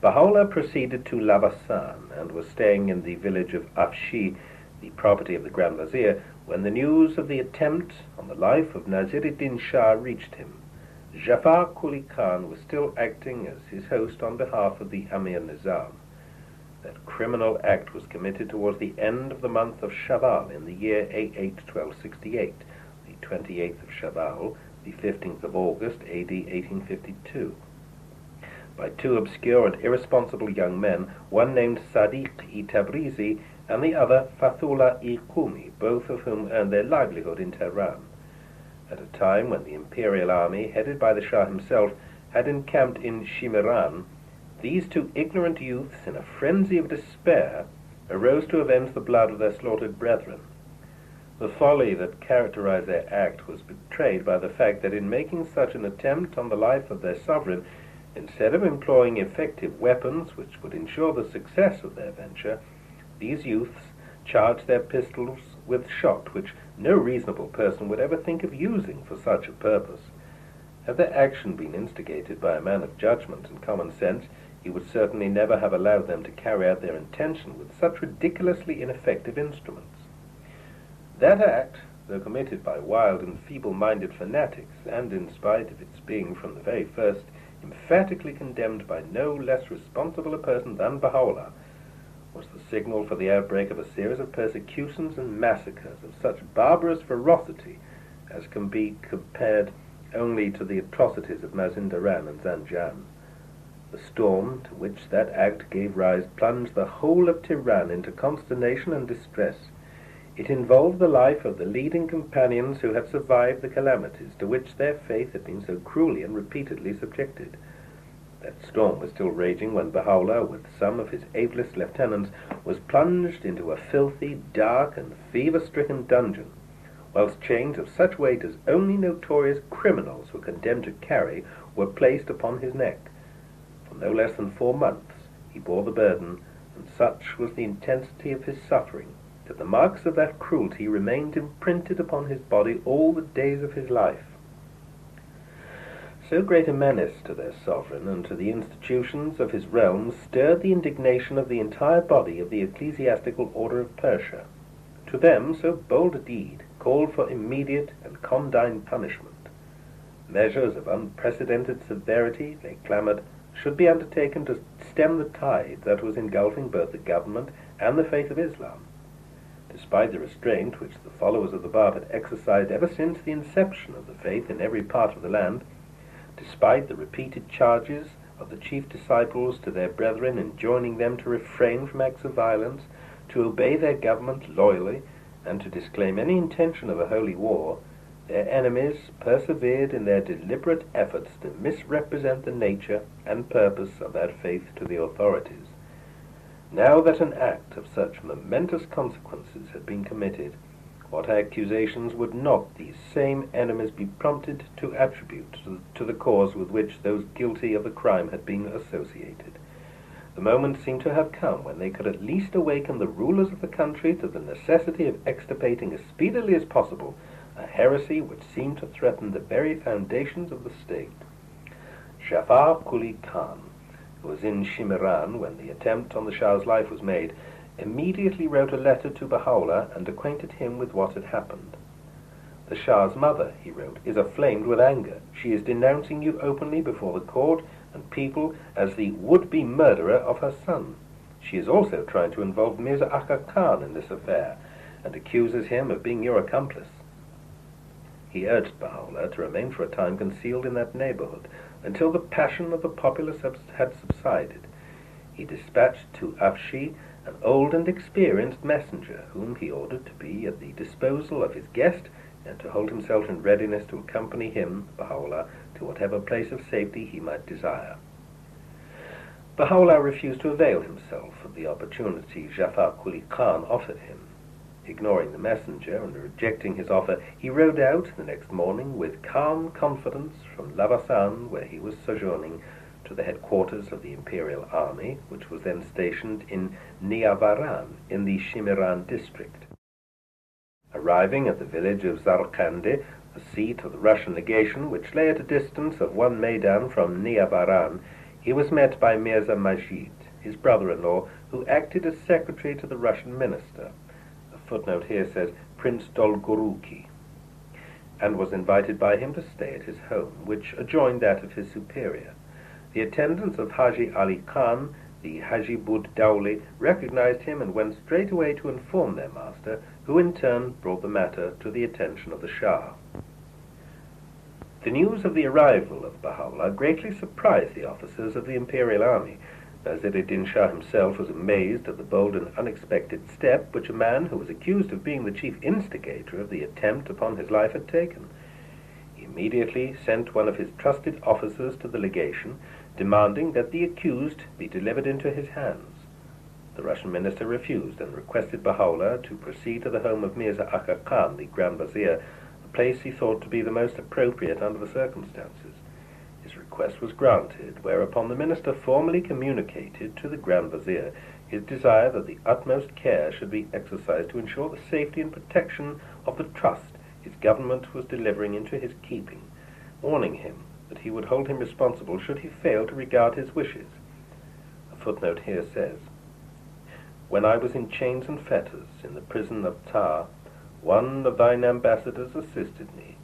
Baha'u'lláh proceeded to Labasan and was staying in the village of Afshi, the property of the Grand Vizier, when the news of the attempt on the life of Naziruddin Shah reached him. Jafar Quli Khan was still acting as his host on behalf of the Amir Nizam. That criminal act was committed towards the end of the month of Shawwal in the year A8-1268, the 28th of Shawwal, the 15th of August, AD 1852. By two obscure and irresponsible young men, one named Sadiq-i Tabrizi and the other Fathullah-i Qumi, both of whom earned their livelihood in Tehran. At a time when the imperial army, headed by the Shah himself, had encamped in Shimiran, these two ignorant youths, in a frenzy of despair, arose to avenge the blood of their slaughtered brethren. The folly that characterized their act was betrayed by the fact that in making such an attempt on the life of their sovereign, instead of employing effective weapons which would ensure the success of their venture, these youths charged their pistols with shot which no reasonable person would ever think of using for such a purpose. Had their action been instigated by a man of judgment and common sense, he would certainly never have allowed them to carry out their intention with such ridiculously ineffective instruments. That act, though committed by wild and feeble-minded fanatics, and in spite of its being from the very first emphatically condemned by no less responsible a person than Baha'u'lláh, was the signal for the outbreak of a series of persecutions and massacres of such barbarous ferocity as can be compared only to the atrocities of Mazindaran and Zanjan. The storm to which that act gave rise plunged the whole of Tehran into consternation and distress. It involved the life of the leading companions who had survived the calamities to which their faith had been so cruelly and repeatedly subjected. That storm was still raging when Baha'u'lláh, with some of his ablest lieutenants, was plunged into a filthy, dark, and fever-stricken dungeon, whilst chains of such weight as only notorious criminals were condemned to carry were placed upon his neck. For no less than 4 months he bore the burden, and such was the intensity of his suffering that the marks of that cruelty remained imprinted upon his body all the days of his life. So great a menace to their sovereign and to the institutions of his realm stirred the indignation of the entire body of the ecclesiastical order of Persia. To them so bold a deed called for immediate and condign punishment. Measures of unprecedented severity, they clamoured, should be undertaken to stem the tide that was engulfing both the government and the faith of Islam. Despite the restraint which the followers of the Bab had exercised ever since the inception of the faith in every part of the land, despite the repeated charges of the chief disciples to their brethren enjoining them to refrain from acts of violence, to obey their government loyally, and to disclaim any intention of a holy war, their enemies persevered in their deliberate efforts to misrepresent the nature and purpose of that faith to the authorities. Now that an act of such momentous consequences had been committed, what accusations would not these same enemies be prompted to attribute to the cause with which those guilty of the crime had been associated? The moment seemed to have come when they could at least awaken the rulers of the country to the necessity of extirpating as speedily as possible a heresy which seemed to threaten the very foundations of the state. Jafar Quli Khan, who was in Shimiran when the attempt on the Shah's life was made, immediately wrote a letter to Baha'u'lláh and acquainted him with what had happened. "The Shah's mother," he wrote, "is aflamed with anger. She is denouncing you openly before the court and people as the would-be murderer of her son. She is also trying to involve Mirza Aga Khan in this affair, and accuses him of being your accomplice." He urged Baha'u'lláh to remain for a time concealed in that neighborhood, until the passion of the populace had subsided, he dispatched to Afshi an old and experienced messenger, whom he ordered to be at the disposal of his guest, and to hold himself in readiness to accompany him, Baha'u'lláh, to whatever place of safety he might desire. Baha'u'lláh refused to avail himself of the opportunity Ja'far Quli Khan offered him. Ignoring the messenger and rejecting his offer, he rode out the next morning with calm confidence from Lavasan, where he was sojourning, to the headquarters of the imperial army, which was then stationed in Niavaran in the Shimiran district. Arriving at the village of Zarkande, the seat of the Russian legation, which lay at a distance of 1 maidan from Niavaran, he was met by Mirza Majid, his brother-in-law, who acted as secretary to the Russian minister. A footnote here says Prince Dolgoruki, and was invited by him to stay at his home, which adjoined that of his superior. The attendants of Haji Ali Khan, the Haji Bud Dawli, recognized him and went straight away to inform their master, who in turn brought the matter to the attention of the Shah. The news of the arrival of Baha'u'lláh greatly surprised the officers of the imperial army. Nasir-ed-Din Shah himself was amazed at the bold and unexpected step which a man who was accused of being the chief instigator of the attempt upon his life had taken. He immediately sent one of his trusted officers to the legation, demanding that the accused be delivered into his hands. The Russian minister refused and requested Baha'u'lláh to proceed to the home of Mirza Akka Khan, the Grand Vizier, a place he thought to be the most appropriate under the circumstances. His request was granted, whereupon the minister formally communicated to the Grand Vizier his desire that the utmost care should be exercised to ensure the safety and protection of the trust his government was delivering into his keeping, warning him that he would hold him responsible should he fail to regard his wishes. A footnote here says, "When I was in chains and fetters in the prison of Tar, one of thine ambassadors assisted me.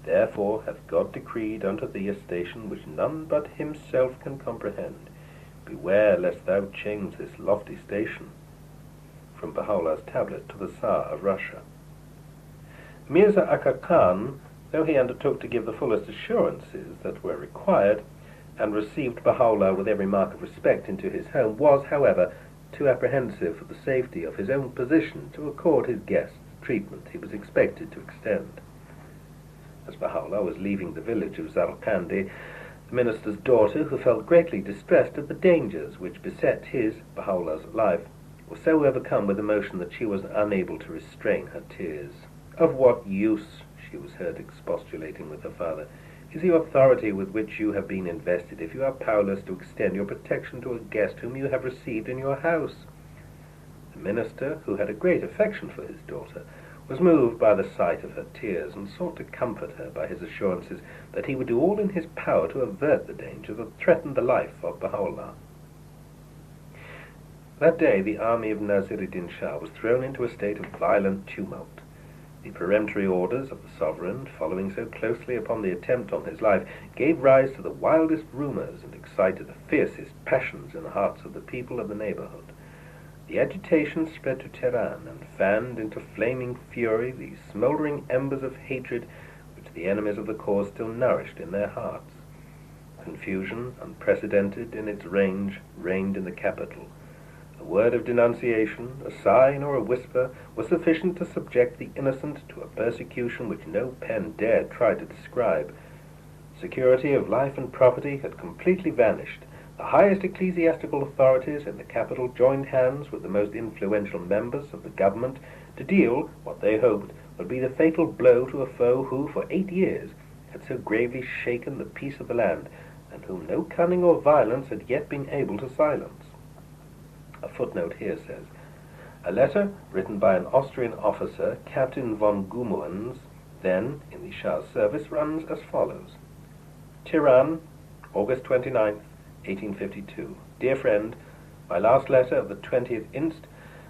Therefore hath God decreed unto thee a station which none but himself can comprehend. Beware lest thou change this lofty station." From Baha'u'llah's tablet to the Tsar of Russia. Mirza Akka Khan, though he undertook to give the fullest assurances that were required, and received Baha'u'lláh with every mark of respect into his home, was, however, too apprehensive for the safety of his own position to accord his guests the treatment he was expected to extend. As Baha'u'lláh was leaving the village of Zarkandi, the minister's daughter, who felt greatly distressed at the dangers which beset his, Baha'u'llah's, life, was so overcome with emotion that she was unable to restrain her tears. "Of what use," she was heard expostulating with her father, "is the authority with which you have been invested if you are powerless to extend your protection to a guest whom you have received in your house?" The minister, who had a great affection for his daughter, was moved by the sight of her tears, and sought to comfort her by his assurances that he would do all in his power to avert the danger that threatened the life of Baha'u'lláh. That day the army of Nasir-ed-Din Shah was thrown into a state of violent tumult. The peremptory orders of the sovereign, following so closely upon the attempt on his life, gave rise to the wildest rumors and excited the fiercest passions in the hearts of the people of the neighborhood. The agitation spread to Tehran and fanned into flaming fury the smoldering embers of hatred which the enemies of the cause still nourished in their hearts. Confusion, unprecedented in its range, reigned in the capital. A word of denunciation, a sign or a whisper, was sufficient to subject the innocent to a persecution which no pen dared try to describe. Security of life and property had completely vanished. The highest ecclesiastical authorities in the capital joined hands with the most influential members of the government to deal, what they hoped, would be the fatal blow to a foe who, for 8 years, had so gravely shaken the peace of the land, and whom no cunning or violence had yet been able to silence. A footnote here says, "A letter written by an Austrian officer, Captain von Gumuens, then in the Shah's service, runs as follows. Tehran, August 29th, 1852. Dear friend, my last letter of the 20th inst.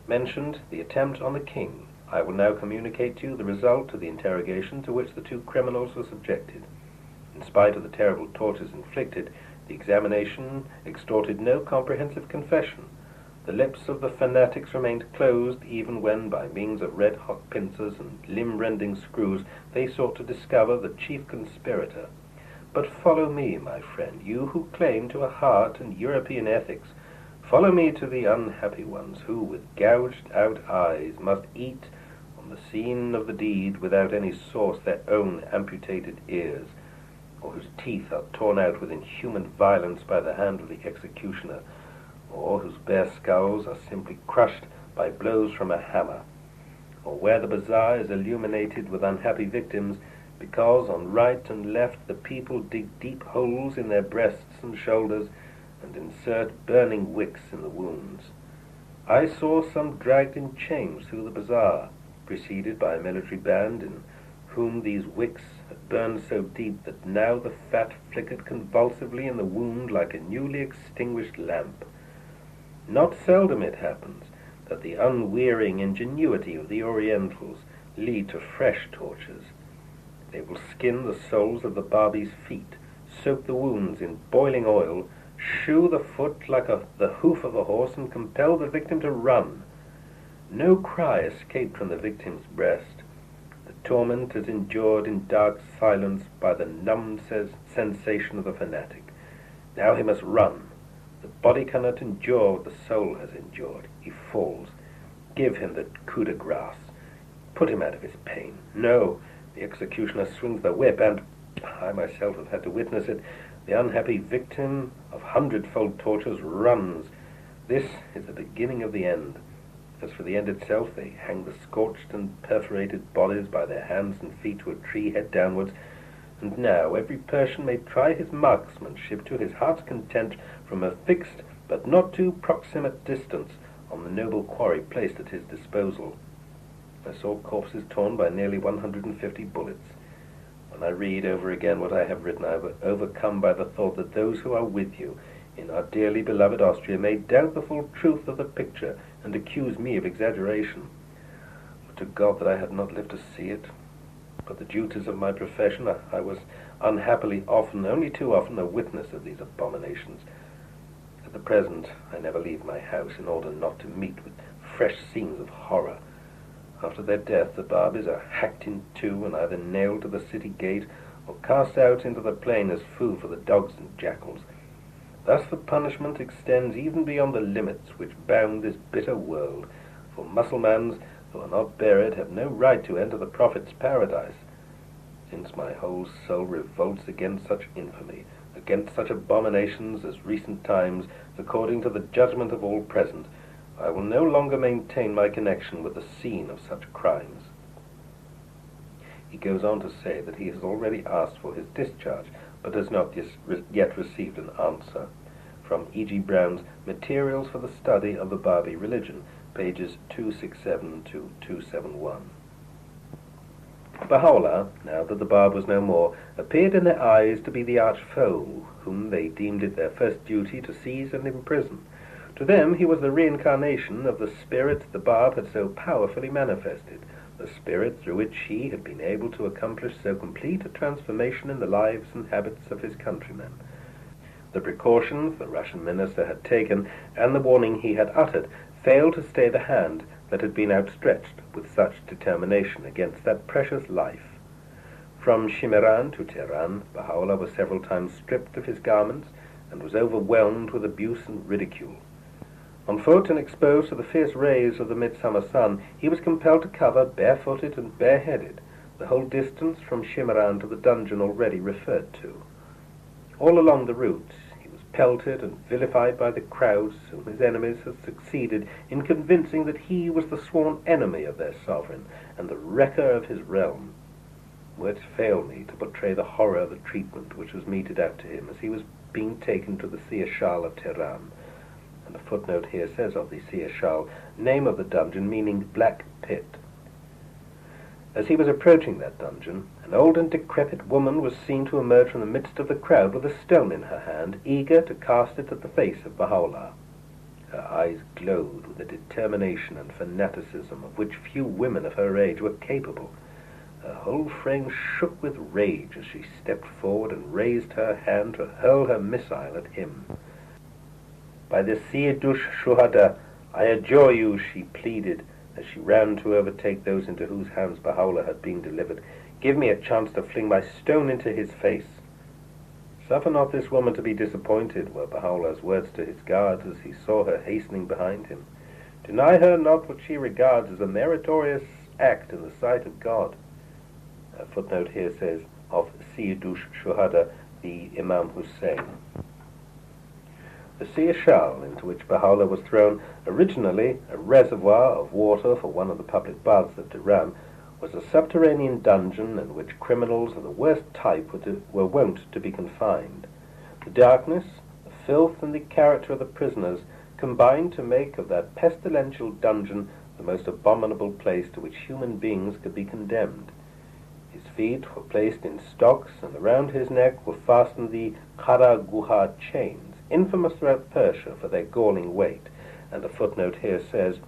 Mentioned the attempt on the king. I will now communicate to you the result of the interrogation to which the 2 criminals were subjected. In spite of the terrible tortures inflicted, the examination extorted no comprehensive confession. The lips of the fanatics remained closed even when, by means of red-hot pincers and limb-rending screws, they sought to discover the chief conspirator. But follow me, my friend, you who claim to a heart and European ethics. Follow me to the unhappy ones who, with gouged-out eyes, must eat on the scene of the deed without any sauce their own amputated ears, or whose teeth are torn out with inhuman violence by the hand of the executioner, or whose bare skulls are simply crushed by blows from a hammer, or where the bazaar is illuminated with unhappy victims, because on right and left the people dig deep holes in their breasts and shoulders and insert burning wicks in the wounds. I saw some dragged in chains through the bazaar, preceded by a military band, in whom these wicks had burned so deep that now the fat flickered convulsively in the wound like a newly extinguished lamp. Not seldom it happens that the unwearying ingenuity of the Orientals lead to fresh tortures. They will skin the soles of the Bab'i's feet, soak the wounds in boiling oil, shoe the foot like the hoof of a horse, and compel the victim to run. No cry escaped from the victim's breast. The torment is endured in dark silence by the numbed sensation of the fanatic. Now he must run. The body cannot endure what the soul has endured. He falls. Give him the coup de grace. Put him out of his pain. No, the executioner swings the whip, and I myself have had to witness it. The unhappy victim of hundredfold tortures runs. This is the beginning of the end. As for the end itself, they hang the scorched and perforated bodies by their hands and feet to a tree head downwards, and now every Persian may try his marksmanship to his heart's content from a fixed but not too proximate distance on the noble quarry placed at his disposal. I saw corpses torn by nearly 150 bullets. When I read over again what I have written, I am overcome by the thought that those who are with you in our dearly beloved Austria may doubt the full truth of the picture and accuse me of exaggeration. Would to God that I had not lived to see it. But the duties of my profession, I was unhappily often, only too often, a witness of these abominations. At the present, I never leave my house in order not to meet with fresh scenes of horror. After their death, the Bab'is are hacked in two and either nailed to the city gate or cast out into the plain as food for the dogs and jackals. Thus the punishment extends even beyond the limits which bound this bitter world, for Mussulmans who are not buried have no right to enter the Prophet's paradise. Since my whole soul revolts against such infamy, against such abominations as recent times, according to the judgment of all present, I will no longer maintain my connection with the scene of such crimes. He goes on to say that he has already asked for his discharge, but has not yet received an answer. From E.G. Brown's Materials for the Study of the Baha'i Religion, pages 267 to 271. Baha'u'lláh, now that the Bab was no more, appeared in their eyes to be the arch-foe, whom they deemed it their first duty to seize and imprison. To them he was the reincarnation of the spirit the Bab had so powerfully manifested, the spirit through which he had been able to accomplish so complete a transformation in the lives and habits of his countrymen. The precautions the Russian minister had taken, and the warning he had uttered, failed to stay the hand that had been outstretched with such determination against that precious life. From Shimiran to Tehran, Baha'u'lláh was several times stripped of his garments, and was overwhelmed with abuse and ridicule. On foot and exposed to the fierce rays of the midsummer sun, he was compelled to cover, barefooted and bareheaded, the whole distance from Shimiran to the dungeon already referred to. All along the route he was pelted and vilified by the crowds whom his enemies had succeeded in convincing that he was the sworn enemy of their sovereign and the wrecker of his realm. Words fail me to portray the horror of the treatment which was meted out to him as he was being taken to the Seershal of Tehran. And a footnote here says of the Seershal, name of the dungeon meaning black pit. As he was approaching that dungeon, an old and decrepit woman was seen to emerge from the midst of the crowd with a stone in her hand, eager to cast it at the face of Baha'u'lláh. Her eyes glowed with a determination and fanaticism of which few women of her age were capable. Her whole frame shook with rage as she stepped forward and raised her hand to hurl her missile at him. "By the Sayyidush Shuhada, I adjure you," she pleaded, as she ran to overtake those into whose hands Baha'u'lláh had been delivered, "give me a chance to fling my stone into his face." Suffer not this woman to be disappointed, were Baha'u'llah's words to his guards as he saw her hastening behind him. Deny her not what she regards as a meritorious act in the sight of God. A footnote here says, of Sayyidush Shuhada, the Imam Hussein. The Sea Shah, into which Baha'u'llah was thrown, originally a reservoir of water for one of the public baths at Tehran, was a subterranean dungeon in which criminals of the worst type were wont to be confined. The darkness, the filth, and the character of the prisoners combined to make of that pestilential dungeon the most abominable place to which human beings could be condemned. His feet were placed in stocks, and around his neck were fastened the Kara chains, infamous throughout Persia for their galling weight, and a footnote here says,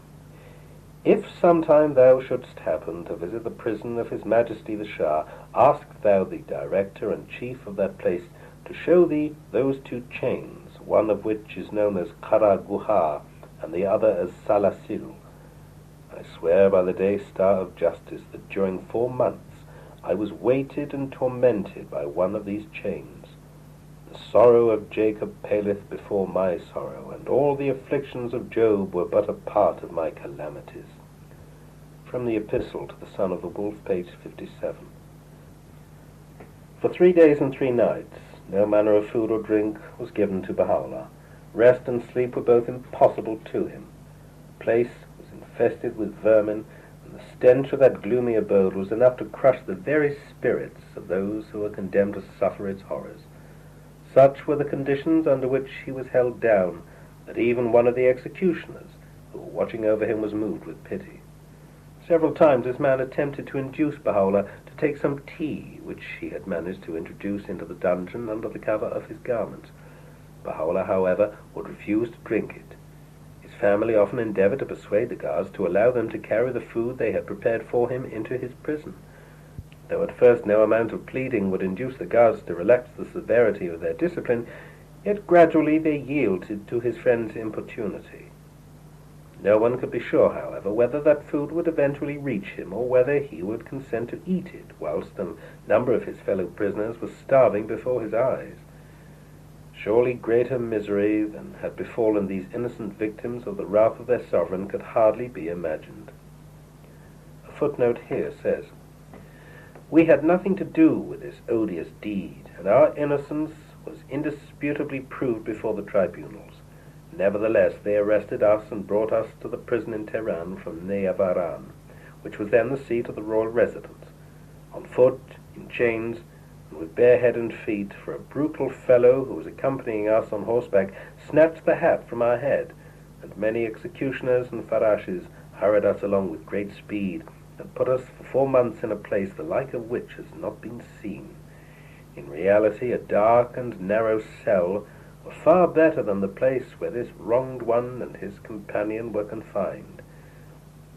"If sometime thou shouldst happen to visit the prison of His Majesty the Shah, ask thou the director and chief of that place to show thee those two chains, one of which is known as Kara and the other as Salasil. I swear by the day star of justice that during 4 months I was weighted and tormented by one of these chains. The sorrow of Jacob paleth before my sorrow, and all the afflictions of Job were but a part of my calamities." From the Epistle to the Son of the Wolf, page 57. For 3 days and 3 nights, no manner of food or drink was given to Baha'u'llah. Rest and sleep were both impossible to him. The place was infested with vermin, and the stench of that gloomy abode was enough to crush the very spirits of those who were condemned to suffer its horrors. Such were the conditions under which he was held down, that even one of the executioners, who were watching over him, was moved with pity. Several times this man attempted to induce Baha'u'llah to take some tea, which he had managed to introduce into the dungeon under the cover of his garments. Baha'u'llah, however, would refuse to drink it. His family often endeavored to persuade the guards to allow them to carry the food they had prepared for him into his prison. Though at first no amount of pleading would induce the guards to relax the severity of their discipline, yet gradually they yielded to his friend's importunity. No one could be sure, however, whether that food would eventually reach him, or whether he would consent to eat it, whilst a number of his fellow prisoners were starving before his eyes. Surely greater misery than had befallen these innocent victims of the wrath of their sovereign could hardly be imagined. A footnote here says, "We had nothing to do with this odious deed, and our innocence was indisputably proved before the tribunals. Nevertheless, they arrested us and brought us to the prison in Tehran from Neavaran, which was then the seat of the royal residence, on foot, in chains, and with bare head and feet, for a brutal fellow who was accompanying us on horseback snatched the hat from our head, and many executioners and farashes hurried us along with great speed, and put us for 4 months in a place the like of which has not been seen. In reality, a dark and narrow cell were far better than the place where this wronged one and his companion were confined.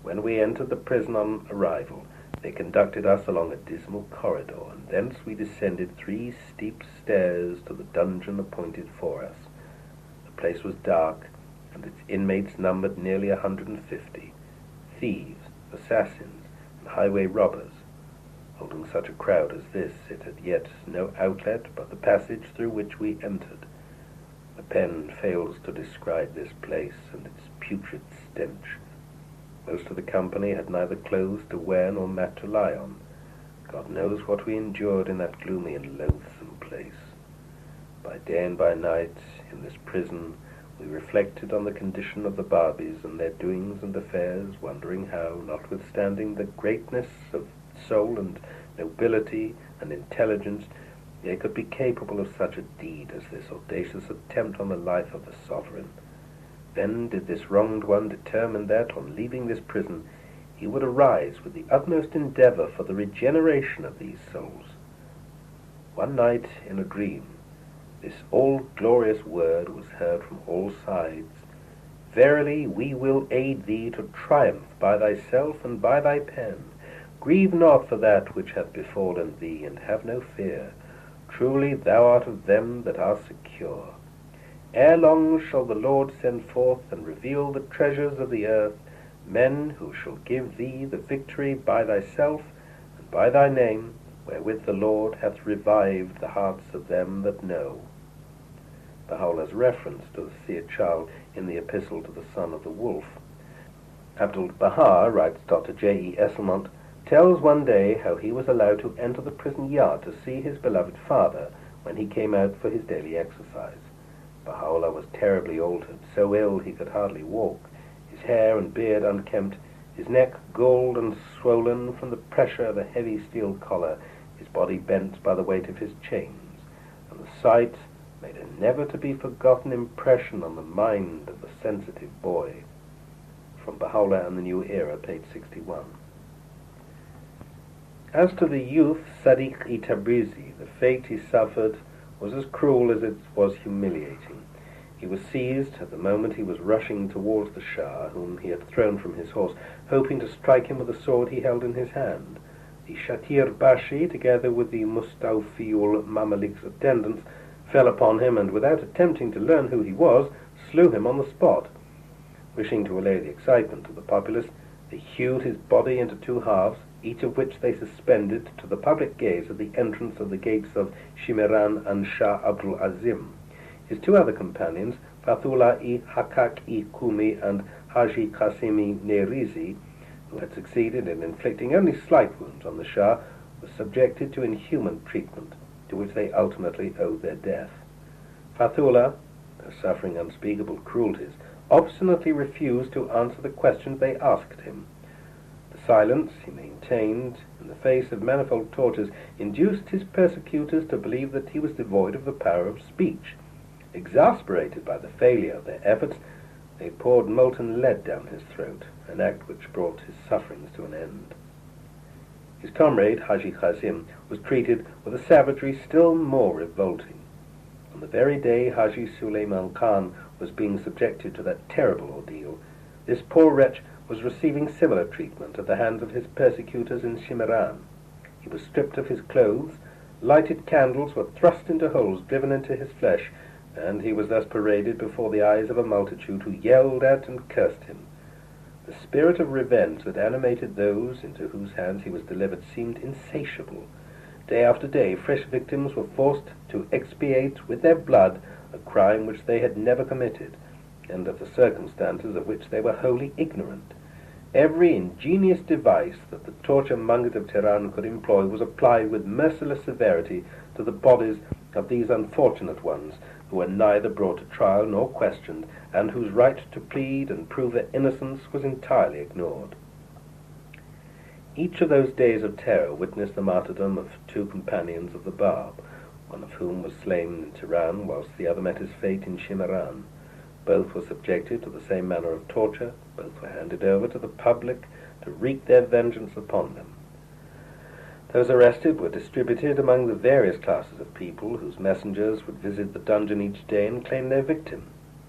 When we entered the prison on arrival, they conducted us along a dismal corridor, and thence we descended 3 steep stairs to the dungeon appointed for us. The place was dark, and its inmates numbered nearly 150, thieves, assassins, and highway robbers. Holding such a crowd as this, it had yet no outlet but the passage through which we entered. The pen fails to describe this place and its putrid stench. Most of the company had neither clothes to wear nor mat to lie on. God knows what we endured in that gloomy and loathsome place. By day and by night, in this prison, we reflected on the condition of the Bab'is and their doings and affairs, wondering how, notwithstanding the greatness of soul and nobility and intelligence, they could be capable of such a deed as this audacious attempt on the life of the sovereign. Then did this wronged one determine that, on leaving this prison, he would arise with the utmost endeavor for the regeneration of these souls. One night, in a dream, this all-glorious word was heard from all sides: "Verily, we will aid thee to triumph by thyself and by thy pen. Grieve not for that which hath befallen thee, and have no fear. Truly thou art of them that are secure. Ere long shall the Lord send forth and reveal the treasures of the earth, men who shall give thee the victory by thyself and by thy name, wherewith the Lord hath revived the hearts of them that know. Baha'u'llah's reference to the seer child in the Epistle to the Son of the Wolf. Abdul-Baha, writes Dr. J.E. Esselmont, tells one day how he was allowed to enter the prison yard to see his beloved father when he came out for his daily exercise. Baha'u'llah was terribly altered, so ill he could hardly walk, his hair and beard unkempt, his neck galled and swollen from the pressure of a heavy steel collar, his body bent by the weight of his chains, and the sight made a never-to-be-forgotten impression on the mind of the sensitive boy. From Baha'u'llah and the New Era, page 61. As to the youth Sadiq-i Tabrizi, the fate he suffered was as cruel as it was humiliating. He was seized at the moment he was rushing towards the Shah, whom he had thrown from his horse, hoping to strike him with the sword he held in his hand. The Shatir Bashi, together with the Mustawfiul Mamalik's attendants, fell upon him, and without attempting to learn who he was, slew him on the spot. Wishing to allay the excitement of the populace, they hewed his body into two halves, each of which they suspended to the public gaze at the entrance of the gates of Shimiran and Shah Abdul Azim. His two other companions, Fathullah-i Hakak-i Kumi and Haji Qasimi Nerizi, who had succeeded in inflicting only slight wounds on the Shah, were subjected to inhuman treatment, to which they ultimately owed their death. Fathullah, though suffering unspeakable cruelties, obstinately refused to answer the questions they asked him. The silence he maintained in the face of manifold tortures induced his persecutors to believe that he was devoid of the power of speech. Exasperated by the failure of their efforts, they poured molten lead down his throat, an act which brought his sufferings to an end. His comrade, Haji Qasim, was treated with a savagery still more revolting. On the very day Haji Suleiman Khan was being subjected to that terrible ordeal, this poor wretch was receiving similar treatment at the hands of his persecutors in Shimiran. He was stripped of his clothes, lighted candles were thrust into holes driven into his flesh, and he was thus paraded before the eyes of a multitude who yelled at and cursed him. The spirit of revenge that animated those into whose hands he was delivered seemed insatiable. Day after day, fresh victims were forced to expiate with their blood a crime which they had never committed, and of the circumstances of which they were wholly ignorant. Every ingenious device that the torture-mongers of Tehran could employ was applied with merciless severity to the bodies of these unfortunate ones, who were neither brought to trial nor questioned, and whose right to plead and prove their innocence was entirely ignored. Each of those days of terror witnessed the martyrdom of two companions of the Bab, one of whom was slain in Tehran, whilst the other met his fate in Shimiran. Both were subjected to the same manner of torture, both were handed over to the public to wreak their vengeance upon them. Those arrested were distributed among the various classes of people whose messengers would visit the dungeon each day and claim their victim.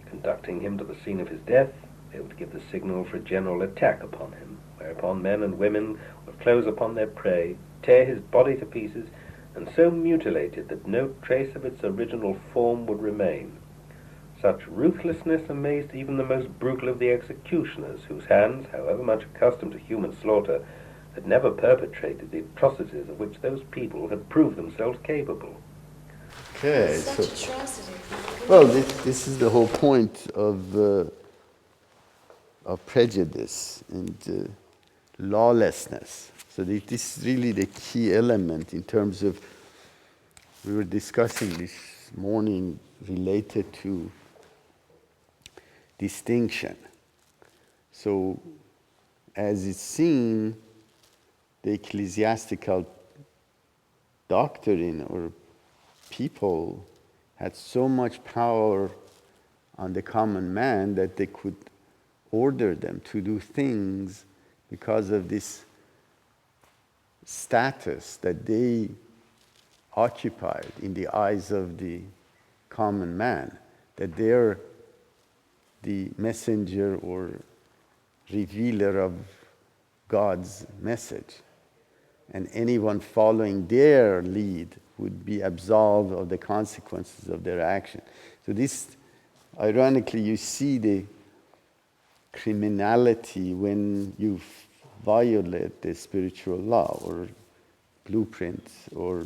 Conducting him to the scene of his death, they would give the signal for a general attack upon him, whereupon men and women would close upon their prey, tear his body to pieces, and so mutilate it that no trace of its original form would remain. Such ruthlessness amazed even the most brutal of the executioners, whose hands, however much accustomed to human slaughter, had never perpetrated the atrocities of which those people had proved themselves capable. Okay, Such atrocity. well, this is the whole point of prejudice and lawlessness. So this is really the key element in terms of, we were discussing this morning related to distinction. So as it's seen, the ecclesiastical doctrine or people had so much power on the common man that they could order them to do things because of this status that they occupied in the eyes of the common man, that they're the messenger or revealer of God's message. And anyone following their lead would be absolved of the consequences of their action. So this, ironically, you see the criminality when you violate the spiritual law or blueprint or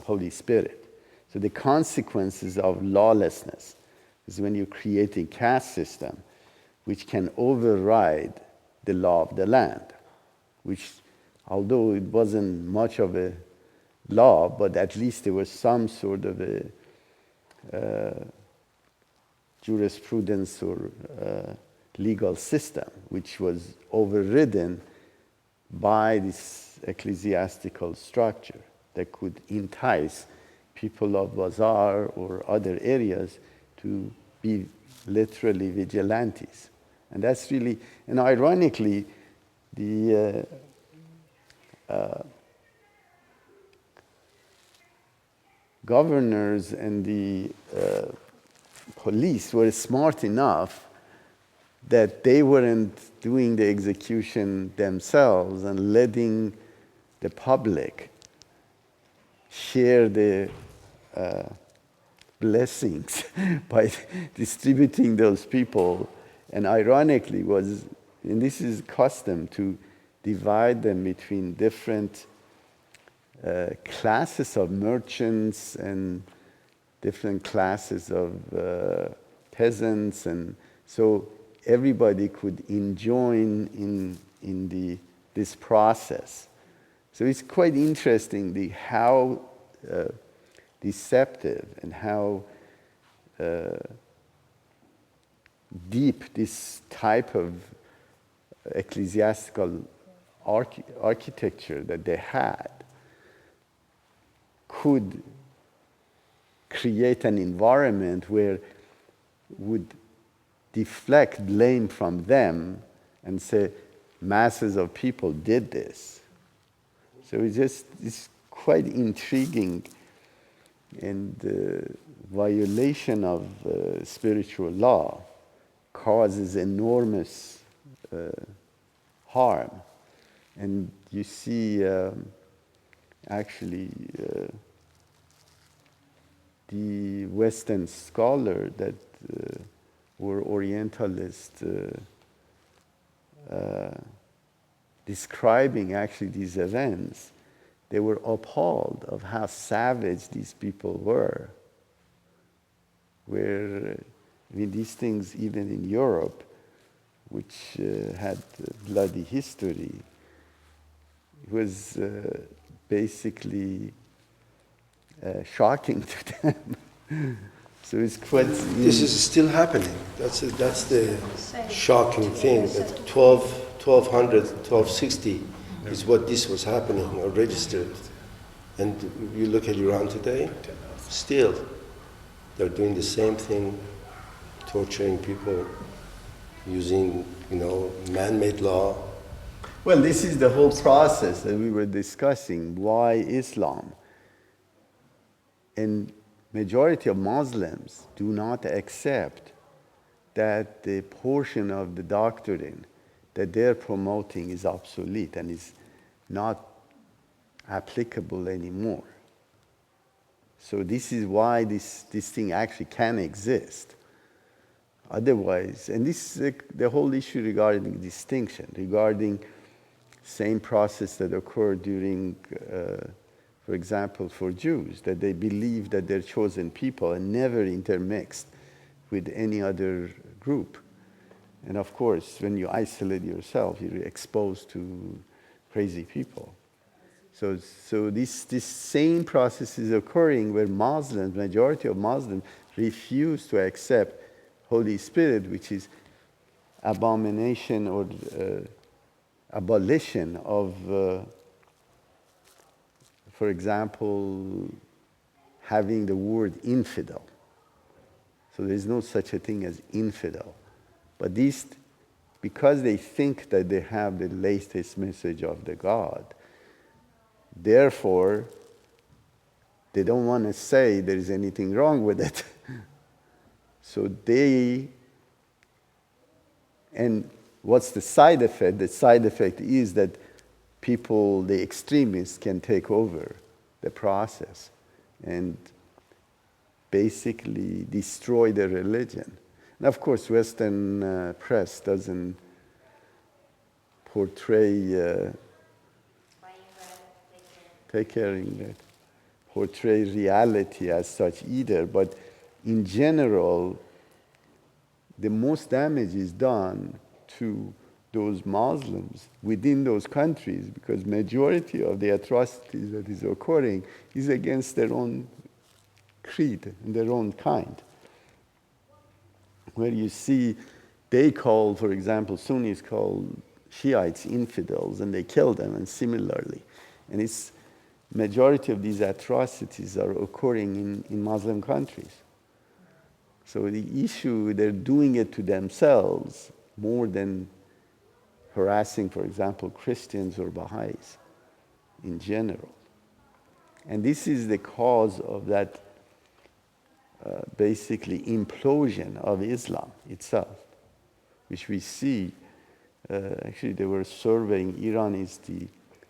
Holy Spirit. So the consequences of lawlessness is when you create a caste system which can override the law of the land, which, although it wasn't much of a law, but at least there was some sort of a jurisprudence or legal system which was overridden by this ecclesiastical structure that could entice people of Bazaar or other areas to be literally vigilantes. And that's really, and ironically, the governors and the police were smart enough that they weren't doing the execution themselves and letting the public share the blessings by distributing those people. And ironically and this is custom, to divide them between different classes of merchants and different classes of peasants, and so everybody could enjoin in this process. So it's quite interesting how deceptive and how deep this type of ecclesiastical architecture that they had could create an environment where would deflect blame from them and say masses of people did this. So it's quite intriguing, and violation of spiritual law causes enormous harm. And you see actually the Western scholar that were Orientalist describing actually these events, they were appalled of how savage these people were. Where, I mean, these things, even in Europe, which had bloody history, was basically shocking to them. So it's quite. This is still happening. That's the shocking thing. That 1200, 1260 is what this was happening or registered. And you look at Iran today, still they're doing the same thing, torturing people, using man-made law. Well, this is the whole process that we were discussing. Why Islam? And majority of Muslims do not accept that the portion of the doctrine that they're promoting is obsolete and is not applicable anymore. So this is why this thing actually can exist. Otherwise, and this is the whole issue regarding distinction, regarding same process that occurred during, for example, for Jews, that they believe that they're chosen people and never intermixed with any other group. And of course, when you isolate yourself, you're exposed to crazy people. So this same process is occurring where Muslims, majority of Muslims, refuse to accept Holy Spirit, which is abomination or abolition of, for example, having the word infidel. So there's no such a thing as infidel. But these, because they think that they have the latest message of the God, therefore, they don't want to say there is anything wrong with it. So and what's the side effect? The side effect is that people, the extremists, can take over the process and basically destroy the religion. And of course, Western press doesn't portray take care in portray reality as such either, but in general, the most damage is done to those Muslims within those countries because majority of the atrocities that is occurring is against their own creed and their own kind. Where you see, they call, for example, Sunnis call Shiites infidels and they kill them, and similarly. And it's majority of these atrocities are occurring in Muslim countries. So the issue, they're doing it to themselves more than harassing, for example, Christians or Baha'is in general. And this is the cause of that basically implosion of Islam itself, which we see. Actually, they were surveying, Iran is the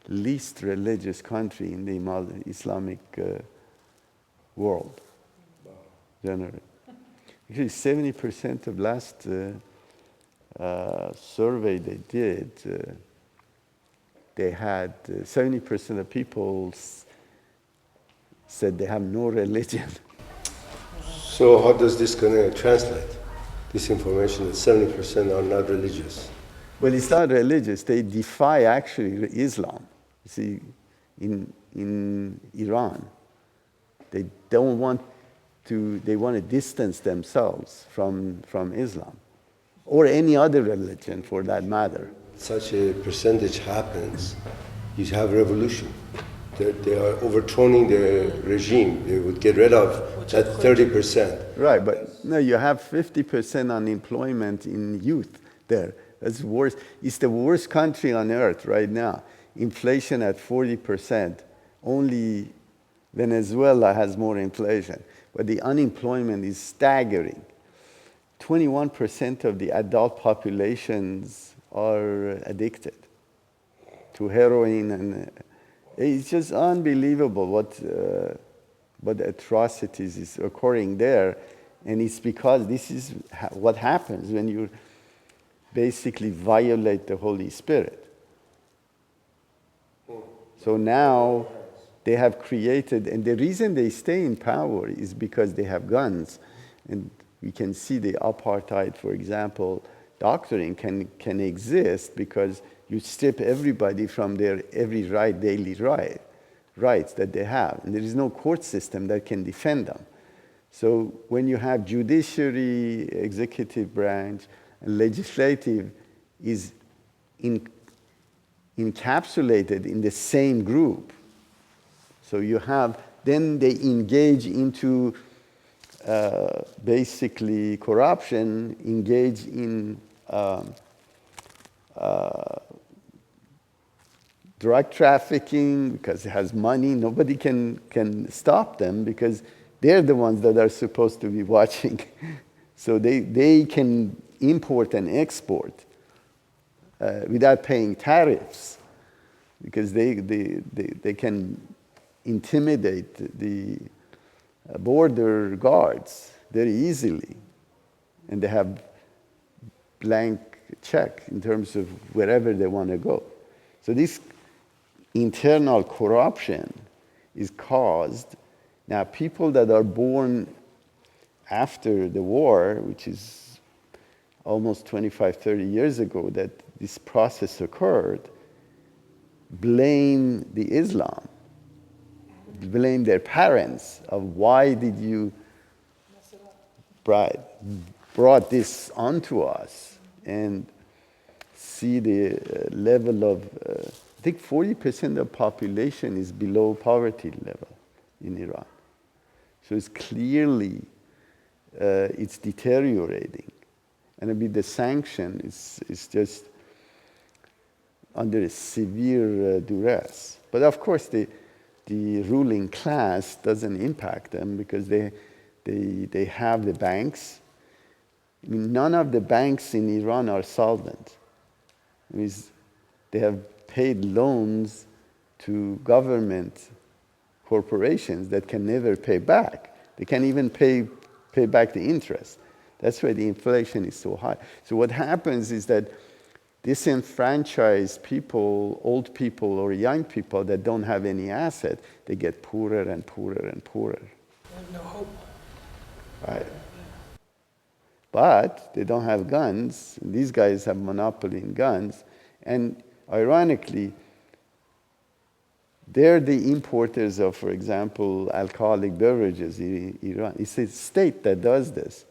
least religious country in the Islamic world, generally. Actually, 70% of last survey they did, they had 70% of people said they have no religion. So how does this going to translate? This information that 70% are not religious. Well, it's not religious. They defy actually Islam. You see, in Iran, they don't want to. They want to distance themselves from Islam, or any other religion for that matter. Such a percentage happens, you have revolution. They are overturning the regime. They would get rid of that 30%. Right, but no, you have 50% unemployment in youth there. That's worse. It's the worst country on earth right now. Inflation at 40%. Only Venezuela has more inflation. But the unemployment is staggering. 21% of the adult populations are addicted to heroin, and it's just unbelievable what atrocities is occurring there. And it's because this is what happens when you basically violate the Holy Spirit. So now they have created, and the reason they stay in power is because they have guns. And we can see the apartheid, for example, doctrine can exist because you strip everybody from their every right, daily rights that they have. And there is no court system that can defend them. So when you have judiciary, executive branch, and legislative is encapsulated in the same group. So you have, then they engage into basically corruption, engage in drug trafficking because it has money. Nobody can stop them because they're the ones that are supposed to be watching. So they can import and export without paying tariffs because they can intimidate the border guards very easily. And they have blank check in terms of wherever they want to go. So this internal corruption is caused. Now, people that are born after the war, which is almost 25, 30 years ago that this process occurred, blame the Islam, blame their parents of why did you brought this onto us, and see the level of, I think 40% of the population is below poverty level in Iran. So it's clearly, it's deteriorating. And with the sanction, it's just under a severe duress. But of course, the ruling class doesn't impact them because they have the banks. I mean, none of the banks in Iran are solvent. I mean, they have paid loans to government corporations that can never pay back. They can't even pay back the interest. That's why the inflation is so high. So what happens is that disenfranchised people, old people or young people that don't have any asset, they get poorer and poorer and poorer. They have no hope. Right. But they don't have guns. These guys have monopoly in guns. And ironically, they're the importers of, for example, alcoholic beverages in Iran. It's a state that does this.